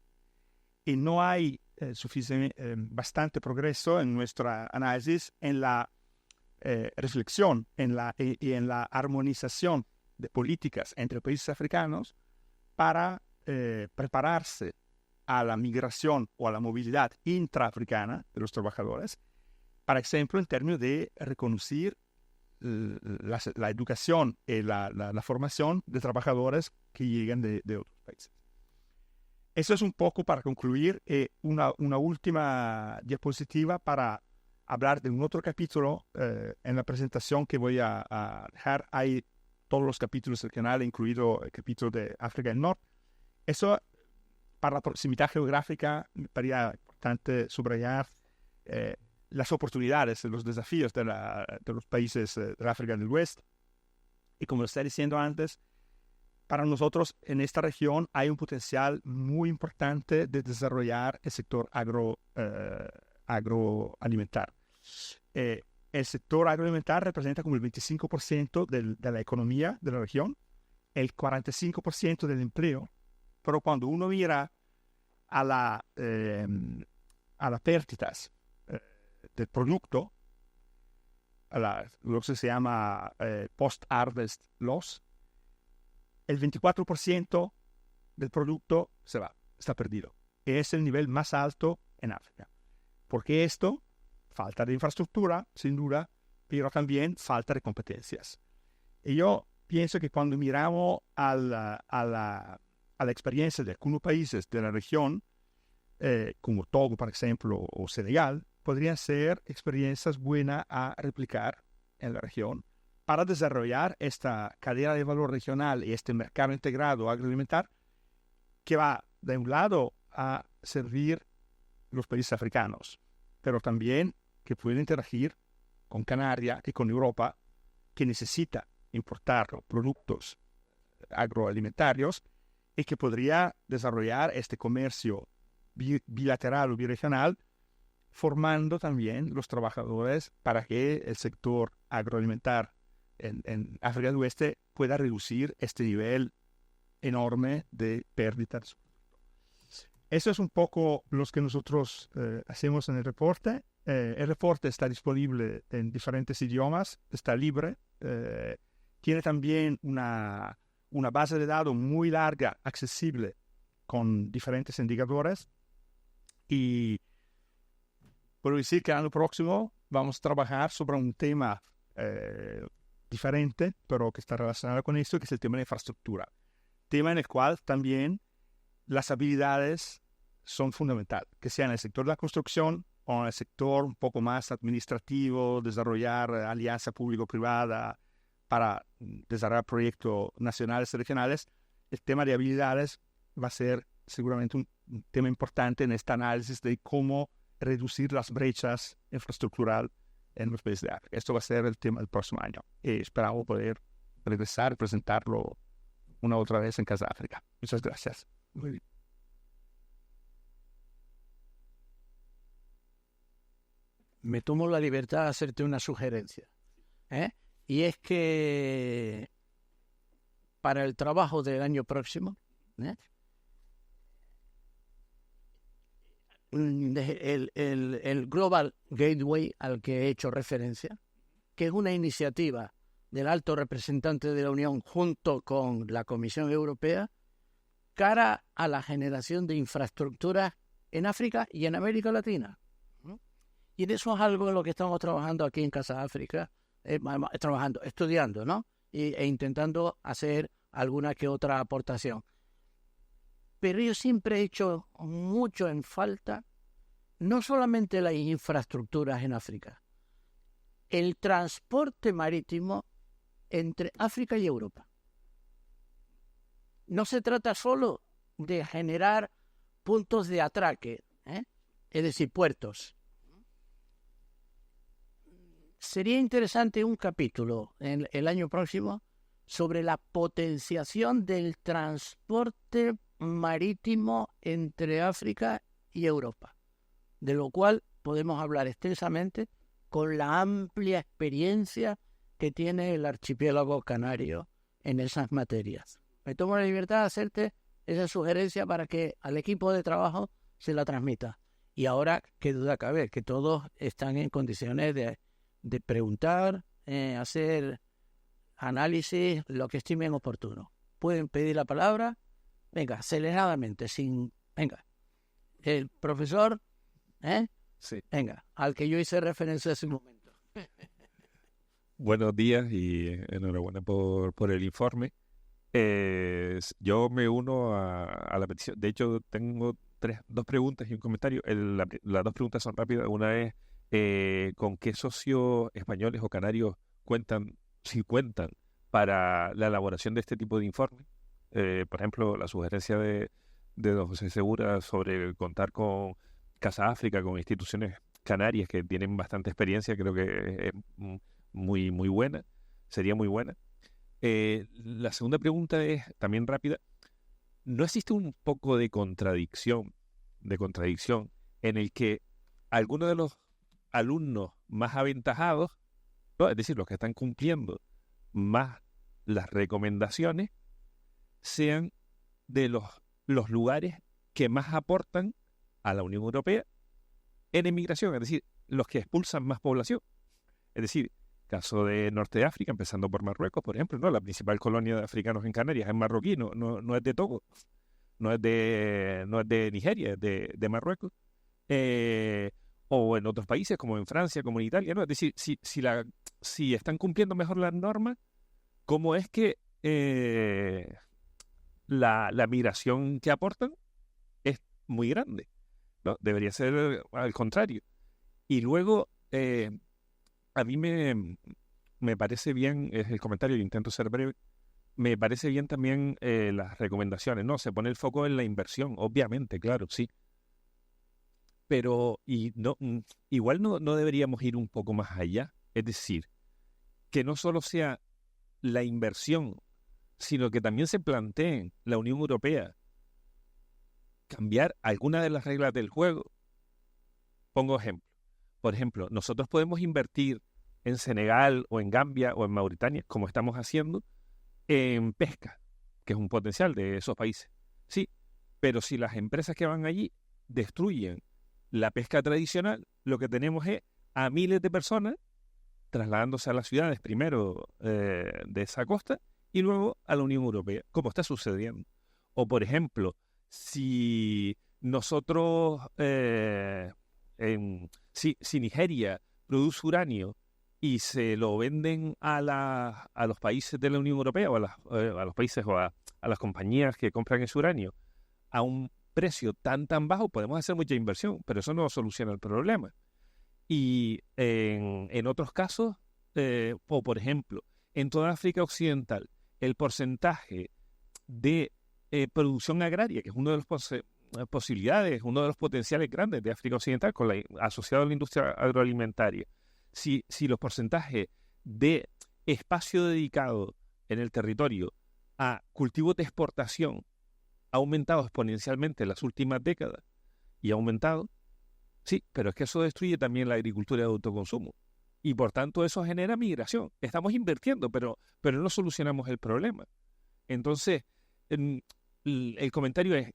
Y no hay bastante progreso en nuestra análisis en la reflexión y en la armonización de políticas entre países africanos para prepararse a la migración o a la movilidad intraafricana de los trabajadores, por ejemplo, en términos de reconocer la educación y la formación de trabajadores que llegan de otros países. Eso es un poco para concluir. Una última diapositiva para hablar de un otro capítulo en la presentación que voy a dejar. Hay todos los capítulos regionales, incluido el capítulo de África del Norte. Eso, para la proximidad geográfica, me parecía importante subrayar las oportunidades, los desafíos de los países de África del Oeste. Y como lo estaba diciendo antes, para nosotros en esta región hay un potencial muy importante de desarrollar el sector agroalimentar. El sector agroalimentar representa como el 25% de la economía de la región, el 45% del empleo, pero cuando uno mira a las pérdidas del producto, lo que se llama post-harvest loss, el 24% del producto se va, está perdido. Es el nivel más alto en África. ¿Por qué esto? Falta de infraestructura, sin duda, pero también falta de competencias. Y yo pienso que cuando miramos a la experiencia de algunos países de la región, como Togo, por ejemplo, o Senegal, podrían ser experiencias buenas a replicar en la región para desarrollar esta cadena de valor regional y este mercado integrado agroalimentar que va, de un lado, a servir los países africanos, pero también que puede interagir con Canarias y con Europa, que necesita importar productos agroalimentarios y que podría desarrollar este comercio bilateral o biregional, formando también los trabajadores para que el sector agroalimentar en África del Oeste pueda reducir este nivel enorme de pérdidas. Eso es un poco lo que nosotros hacemos en el reporte. El reporte está disponible en diferentes idiomas, está libre. Tiene también una base de datos muy larga, accesible, con diferentes indicadores. Y puedo decir que el año próximo vamos a trabajar sobre un tema diferente, pero que está relacionado con esto, que es el tema de infraestructura. Tema en el cual también las habilidades son fundamentales, que sea en el sector de la construcción, con el sector un poco más administrativo, desarrollar alianza público-privada para desarrollar proyectos nacionales y regionales, el tema de habilidades va a ser seguramente un tema importante en este análisis de cómo reducir las brechas infraestructurales en los países de África. Esto va a ser el tema del próximo año y esperamos poder regresar y presentarlo una otra vez en Casa África. Muchas gracias. Muy bien. Me tomo la libertad de hacerte una sugerencia, y es que para el trabajo del año próximo, el Global Gateway al que he hecho referencia, que es una iniciativa del alto representante de la Unión junto con la Comisión Europea cara a la generación de infraestructuras en África y en América Latina. Y en eso es algo en lo que estamos trabajando aquí en Casa África, estudiando, ¿no? E intentando hacer alguna que otra aportación. Pero yo siempre he hecho mucho en falta, no solamente las infraestructuras en África, el transporte marítimo entre África y Europa. No se trata solo de generar puntos de atraque, es decir, puertos. Sería interesante un capítulo en el año próximo sobre la potenciación del transporte marítimo entre África y Europa, de lo cual podemos hablar extensamente con la amplia experiencia que tiene el archipiélago canario en esas materias. Me tomo la libertad de hacerte esa sugerencia para que al equipo de trabajo se la transmita. Y ahora, qué duda cabe, que todos están en condiciones de preguntar, hacer análisis, lo que estimen oportuno. Pueden pedir la palabra, venga, aceleradamente, venga. El profesor, Sí. Venga, al que yo hice referencia hace un momento. Buenos días y enhorabuena por el informe. Yo me uno a la petición. De hecho, tengo dos preguntas y un comentario. Las dos preguntas son rápidas. Una es, ¿con qué socios españoles o canarios cuentan, si cuentan, para la elaboración de este tipo de informe? Por ejemplo, la sugerencia de don José Segura sobre contar con Casa África, con instituciones canarias que tienen bastante experiencia, creo que es muy, muy buena, sería muy buena. La segunda pregunta es también rápida. ¿No existe un poco de contradicción en el que algunos de los alumnos más aventajados, ¿no?, es decir, los que están cumpliendo más las recomendaciones, sean de los lugares que más aportan a la Unión Europea en emigración, es decir, los que expulsan más población? Es decir, caso de Norte de África, empezando por Marruecos, por ejemplo, ¿no? La principal colonia de africanos en Canarias es marroquí, no es de Togo, no es de Nigeria, es de Marruecos. O en otros países, como en Francia, como en Italia, ¿no? Es decir, si están cumpliendo mejor las normas, ¿cómo es que la migración que aportan es muy grande, ¿no? Debería ser al contrario. Y luego, a mí me parece bien, es el comentario, intento ser breve, me parece bien también las recomendaciones, ¿no? Se pone el foco en la inversión, obviamente, claro, sí. Pero igual no deberíamos ir un poco más allá. Es decir, que no solo sea la inversión, sino que también se plantee la Unión Europea cambiar algunas de las reglas del juego. Pongo ejemplo. Por ejemplo, nosotros podemos invertir en Senegal o en Gambia o en Mauritania, como estamos haciendo, en pesca, que es un potencial de esos países. Sí, pero si las empresas que van allí destruyen la pesca tradicional, lo que tenemos es a miles de personas trasladándose a las ciudades, primero de esa costa y luego a la Unión Europea, como está sucediendo. O, por ejemplo, si nosotros, si Nigeria produce uranio y se lo venden a los países de la Unión Europea o a los países o a las compañías que compran ese uranio a un precio tan bajo, podemos hacer mucha inversión, pero eso no soluciona el problema. Y en otros casos, o por ejemplo, en toda África Occidental, el porcentaje de producción agraria, que es una de las posibilidades, uno de los potenciales grandes de África Occidental asociado a la industria agroalimentaria, si los porcentajes de espacio dedicado en el territorio a cultivos de exportación ha aumentado exponencialmente en las últimas décadas y ha aumentado, sí, pero es que eso destruye también la agricultura de autoconsumo y por tanto eso genera migración. Estamos invirtiendo, pero no solucionamos el problema. Entonces, el comentario es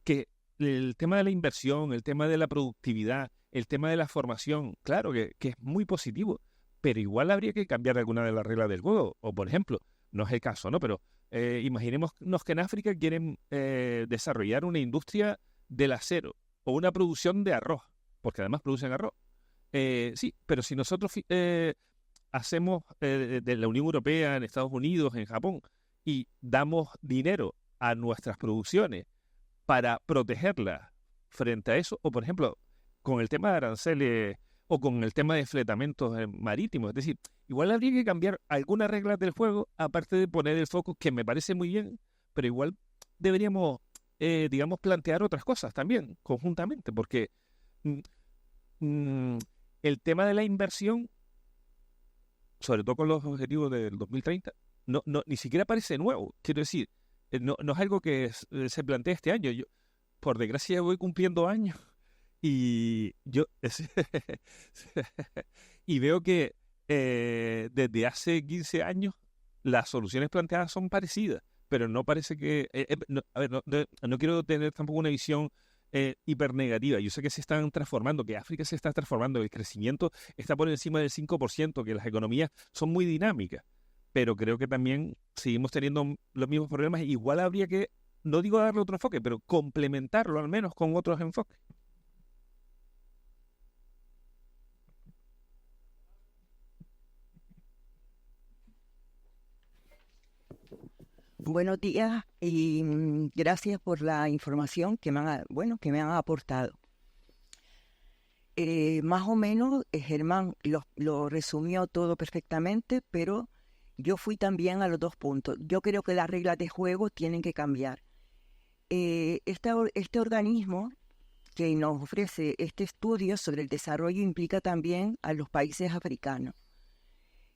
que el tema de la inversión, el tema de la productividad, el tema de la formación, claro que es muy positivo, pero igual habría que cambiar alguna de las reglas del juego. O, por ejemplo, no es el caso, ¿no? Pero imaginémonos que en África quieren desarrollar una industria del acero o una producción de arroz, porque además producen arroz. Sí, pero si nosotros hacemos de la Unión Europea, en Estados Unidos, en Japón, y damos dinero a nuestras producciones para protegerlas frente a eso, o por ejemplo, con el tema de aranceles o con el tema de fletamentos marítimos, es decir, igual habría que cambiar algunas reglas del juego, aparte de poner el foco, que me parece muy bien, pero igual deberíamos, digamos, plantear otras cosas también, conjuntamente, porque el tema de la inversión, sobre todo con los objetivos del 2030, ni siquiera parece nuevo. Quiero decir, no es algo que se plantea este año. Yo, por desgracia, voy cumpliendo años y y veo que desde hace 15 años las soluciones planteadas son parecidas, pero no parece que... no quiero tener tampoco una visión hipernegativa. Yo sé que se están transformando, que África se está transformando, el crecimiento está por encima del 5%, que las economías son muy dinámicas, pero creo que también seguimos teniendo los mismos problemas. Igual habría que, no digo darle otro enfoque, pero complementarlo al menos con otros enfoques. Buenos días y gracias por la información que que me han aportado. Más o menos, Germán lo resumió todo perfectamente, pero yo fui también a los 2 puntos. Yo creo que las reglas de juego tienen que cambiar. Este organismo que nos ofrece este estudio sobre el desarrollo implica también a los países africanos.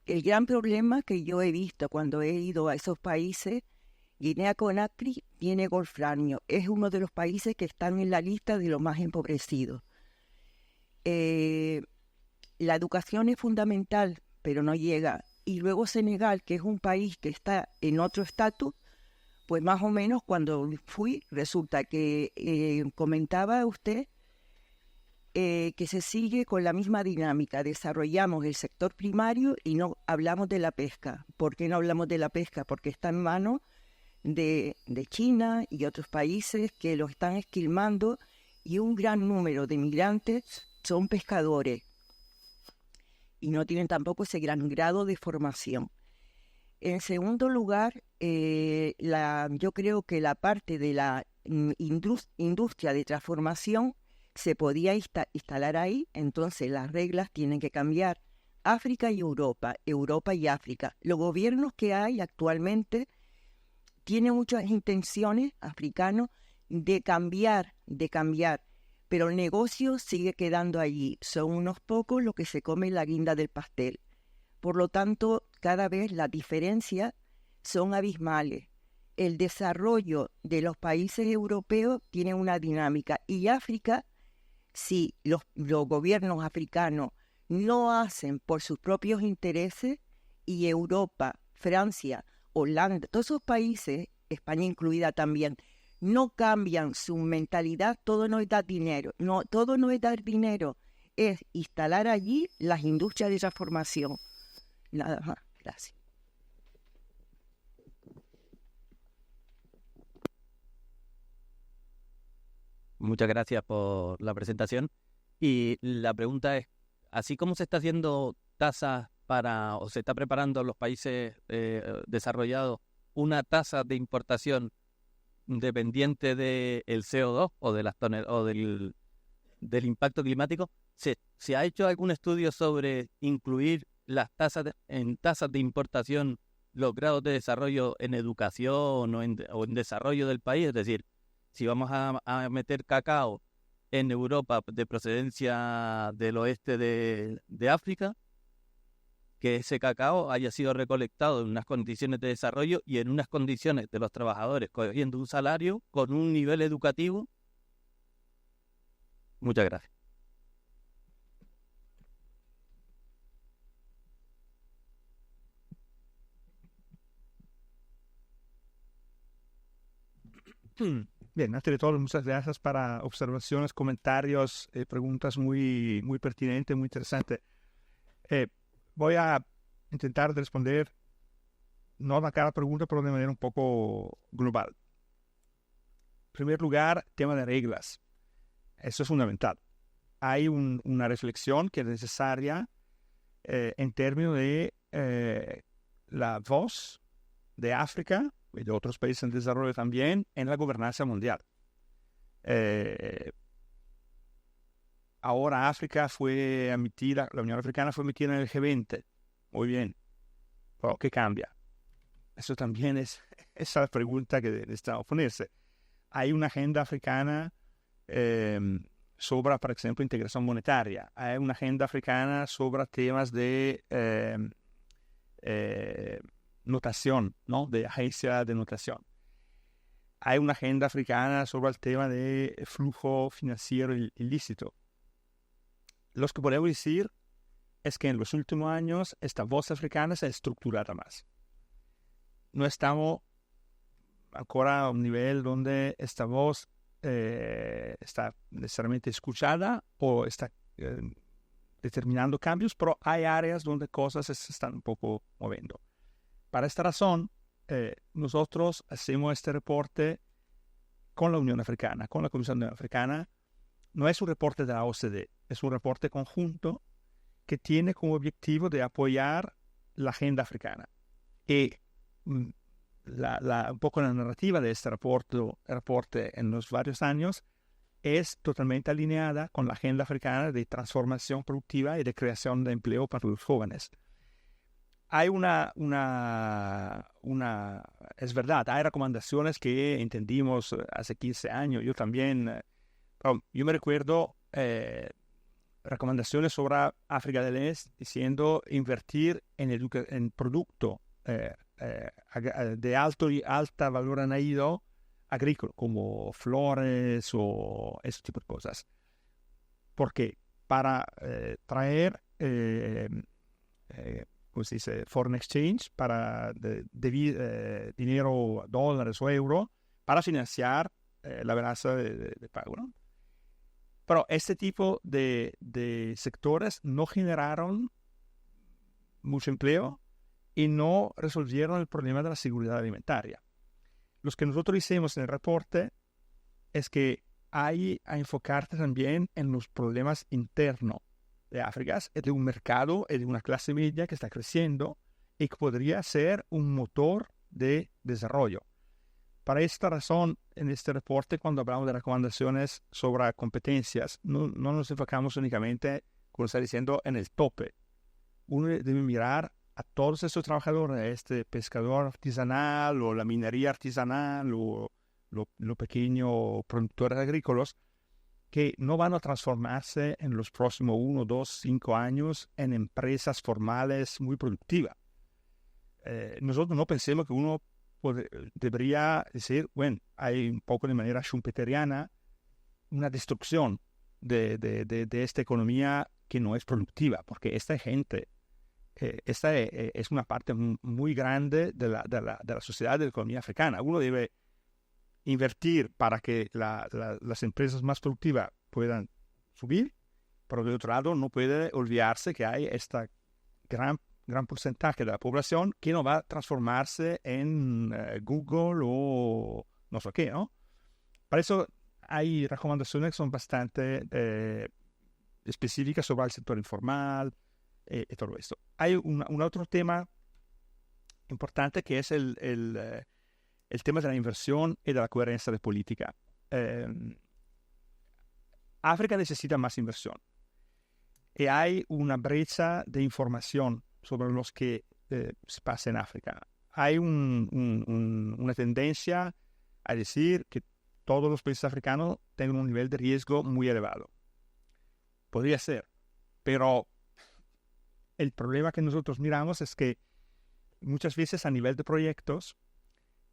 El gran problema que yo he visto cuando he ido a esos países, Guinea-Conakry tiene wolframio, es uno de los países que están en la lista de los más empobrecidos. La educación es fundamental, pero no llega. Y luego Senegal, que es un país que está en otro estatus, pues más o menos cuando fui, resulta que comentaba usted que se sigue con la misma dinámica. Desarrollamos el sector primario y no hablamos de la pesca. ¿Por qué no hablamos de la pesca? Porque está en manos de China y otros países que lo están esquilmando, y un gran número de migrantes son pescadores y no tienen tampoco ese gran grado de formación. En segundo lugar, yo creo que la parte de la industria de transformación se podía instalar ahí. Entonces las reglas tienen que cambiar. África y Europa, Europa y África. Los gobiernos que hay actualmente tienen muchas intenciones africanos de cambiar, pero el negocio sigue quedando allí. Son unos pocos los que se comen la guinda del pastel. Por lo tanto, cada vez las diferencias son abismales. El desarrollo de los países europeos tiene una dinámica, y África, si los gobiernos africanos no hacen por sus propios intereses, y Europa, Francia, Holanda, todos esos países, España incluida también, no cambian su mentalidad, todo no es dar dinero. No, todo no es dar dinero, es instalar allí las industrias de transformación. Nada más, gracias. Muchas gracias por la presentación. Y la pregunta es, así como se está haciendo tasas o se está preparando en los países desarrollados una tasa de importación dependiente del CO2 o de del impacto climático. ¿Se ha hecho algún estudio sobre incluir las en tasas de importación los grados de desarrollo en educación o en desarrollo del país? Es decir, si vamos a meter cacao en Europa de procedencia del oeste de África, que ese cacao haya sido recolectado en unas condiciones de desarrollo y en unas condiciones de los trabajadores cogiendo un salario con un nivel educativo. Muchas gracias. Bien, antes de todo, muchas gracias para observaciones, comentarios, preguntas muy, muy pertinentes, muy interesantes. Voy a intentar responder, no a cada pregunta, pero de manera un poco global. En primer lugar, tema de reglas. Eso es fundamental. Hay una reflexión que es necesaria en términos de la voz de África y de otros países en desarrollo también en la gobernanza mundial. Ahora África fue admitida, la Unión Africana fue admitida en el G20. Muy bien. Pero ¿qué cambia? Eso también es esa pregunta que necesitamos ponerse. Hay una agenda africana sobre, por ejemplo, integración monetaria. Hay una agenda africana sobre temas de notación, ¿no? De agencia de notación. Hay una agenda africana sobre el tema de flujo financiero ilícito. Lo que podemos decir es que en los últimos años esta voz africana se ha estructurado más. No estamos ancora a un nivel donde esta voz está necesariamente escuchada o está determinando cambios, pero hay áreas donde cosas se están un poco moviendo. Para esta razón, nosotros hacemos este reporte con la Unión Africana, con la Comisión de la Unión Africana. No es un reporte de la OCDE, es un reporte conjunto que tiene como objetivo de apoyar la agenda africana. Y un poco la narrativa de este reporte en los varios años es totalmente alineada con la agenda africana de transformación productiva y de creación de empleo para los jóvenes. Hay es verdad, hay recomendaciones que entendimos hace 15 años. Yo también, yo me recuerdo recomendaciones sobre África del Este diciendo invertir en producto de alta valor añadido agrícola, como flores o ese tipo de cosas. ¿Por qué? Para traer ¿cómo se dice? Foreign exchange, para dinero, dólares o euros, para financiar la balanza de pago, ¿no? Pero este tipo de sectores no generaron mucho empleo y no resolvieron el problema de la seguridad alimentaria. Lo que nosotros hicimos en el reporte es que hay a enfocarte también en los problemas internos de África, es de un mercado y de una clase media que está creciendo y que podría ser un motor de desarrollo. Para esta razón, en este reporte, cuando hablamos de recomendaciones sobre competencias, no nos enfocamos únicamente, como está diciendo, en el tope. Uno debe mirar a todos estos trabajadores, este pescador artesanal o la minería artesanal o los pequeños productores agrícolas, que no van a transformarse en los próximos 1, 2, 5 años en empresas formales muy productivas. Nosotros no pensemos que uno debería decir, bueno, hay un poco de manera schumpeteriana una destrucción de esta economía que no es productiva, porque esta gente, esta es una parte muy grande de la sociedad de la economía africana. Uno debe invertir para que las empresas más productivas puedan subir, pero de otro lado no puede olvidarse que hay esta gran porcentaje de la población que no va a transformarse en Google o no sé qué, ¿no? Para eso hay recomendaciones que son bastante específicas sobre el sector informal y todo esto. Hay un otro tema importante que es el tema de la inversión y de la coherencia de política. África necesita más inversión y hay una brecha de información sobre lo que se pasa en África. Hay una tendencia a decir que todos los países africanos tienen un nivel de riesgo muy elevado. Podría ser, pero el problema que nosotros miramos es que muchas veces a nivel de proyectos,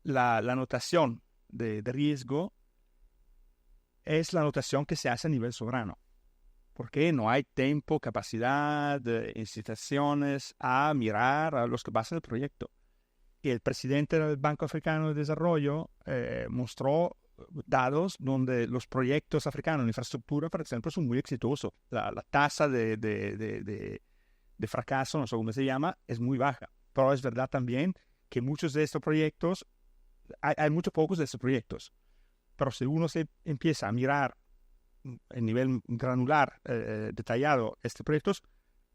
la notación de riesgo es la notación que se hace a nivel soberano, porque no hay tiempo, capacidad, incitaciones a mirar a los que pasan el proyecto. Y el presidente del Banco Africano de Desarrollo mostró datos donde los proyectos africanos en infraestructura, por ejemplo, son muy exitosos. La tasa de fracaso, no sé cómo se llama, es muy baja. Pero es verdad también que muchos de estos proyectos, hay muchos pocos de estos proyectos. Pero si uno se empieza a mirar en nivel granular, detallado, estos proyectos,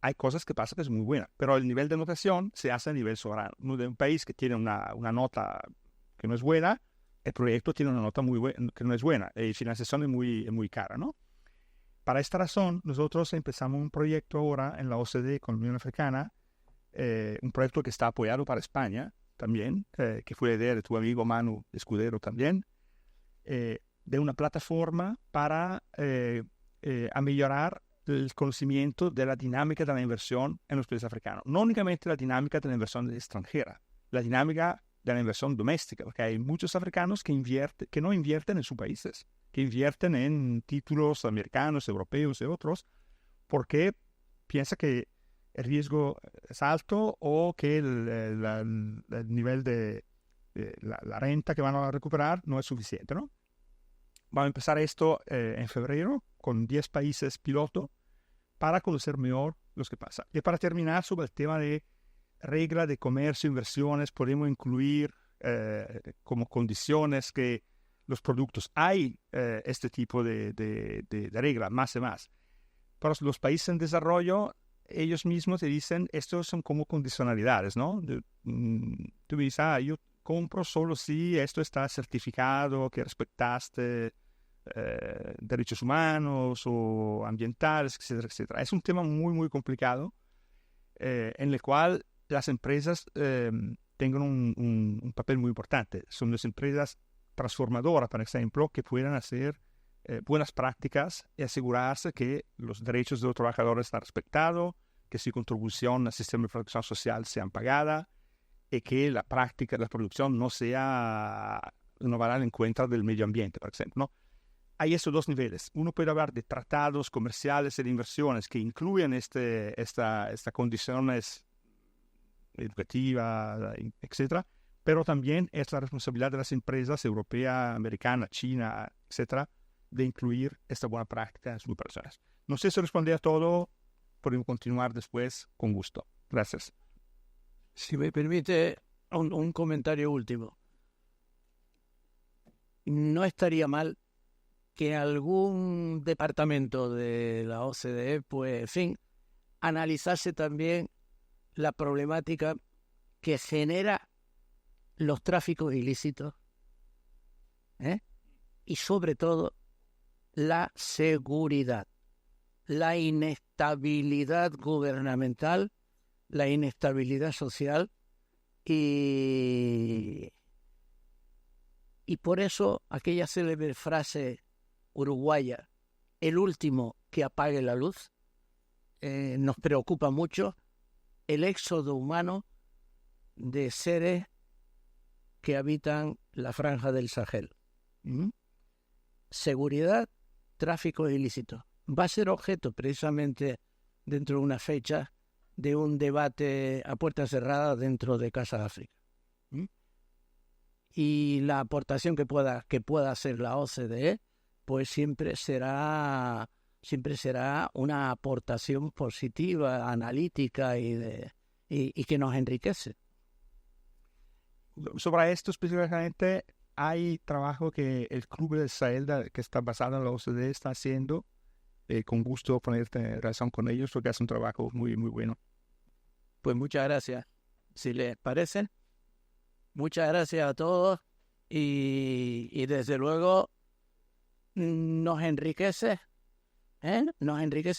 hay cosas que pasan que es muy buena. Pero el nivel de notación se hace a nivel soberano. De un país que tiene una nota que no es buena, el proyecto tiene una nota muy buena, que no es buena. Y financiación es muy cara, ¿no? Para esta razón, nosotros empezamos un proyecto ahora en la OCDE con la Unión Africana, un proyecto que está apoyado para España también, que fue la idea de tu amigo Manu Escudero también, de una plataforma para mejorar el conocimiento de la dinámica de la inversión en los países africanos. No únicamente la dinámica de la inversión extranjera, la dinámica de la inversión doméstica, porque hay muchos africanos que no invierten en sus países, que invierten en títulos americanos, europeos y otros, porque piensa que el riesgo es alto o que el nivel de la renta que van a recuperar no es suficiente, ¿no? Vamos a empezar esto en febrero con 10 países piloto para conocer mejor lo que pasa. Y para terminar, sobre el tema de regla de comercio, inversiones, podemos incluir como condiciones que los productos, hay este tipo de reglas, más y más. Pero los países en desarrollo, ellos mismos te dicen, estos son como condicionalidades, ¿no? Tú dices, yo compro solo si esto está certificado, que respetaste derechos humanos o ambientales, etcétera, etcétera. Es un tema muy complicado en el cual las empresas tengan un papel muy importante. Son las empresas transformadoras, por ejemplo, que puedan hacer buenas prácticas y asegurarse que los derechos de los trabajadores están respetados, que su contribución al sistema de protección social sea pagada y que la práctica de la producción no vaya en contra del medio ambiente, por ejemplo, ¿no? Hay estos dos niveles. Uno puede hablar de tratados comerciales y de inversiones que incluyen estas condiciones educativas, etcétera, pero también es la responsabilidad de las empresas europeas, americanas, China, etcétera, de incluir esta buena práctica en sus operaciones. No sé si respondí a todo, podemos continuar después con gusto. Gracias. Si me permite un comentario último. No estaría mal que algún departamento de la OCDE, pues, en fin, analizase también la problemática que genera los tráficos ilícitos, y sobre todo la seguridad, la inestabilidad gubernamental, la inestabilidad social y por eso aquella célebre frase uruguaya, el último que apague la luz, nos preocupa mucho el éxodo humano de seres que habitan la franja del Sahel. Seguridad, tráfico ilícito. Va a ser objeto precisamente dentro de una fecha de un debate a puertas cerradas dentro de Casa África. Y la aportación que pueda hacer la OCDE, pues siempre será una aportación positiva, analítica y que nos enriquece. Sobre esto específicamente, hay trabajo que el Club del Sahel, que está basado en la OCDE, está haciendo. Con gusto ponerte en relación con ellos porque hacen un trabajo muy bueno. Pues muchas gracias. Si les parece, muchas gracias a todos y desde luego nos enriquece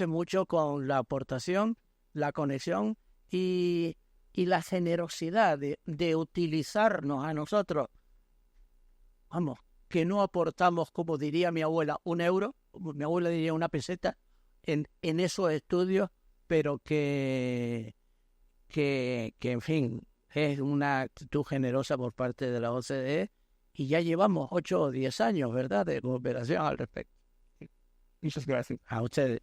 mucho con la aportación, la conexión y la generosidad de utilizarnos a nosotros. Vamos, que no aportamos, como diría mi abuela, 1 euro, mi abuela diría 1 peseta, en esos estudios, pero que en fin, es una actitud generosa por parte de la OCDE y ya llevamos 8 o 10 años, ¿verdad?, de cooperación al respecto. Muchas gracias. A ustedes.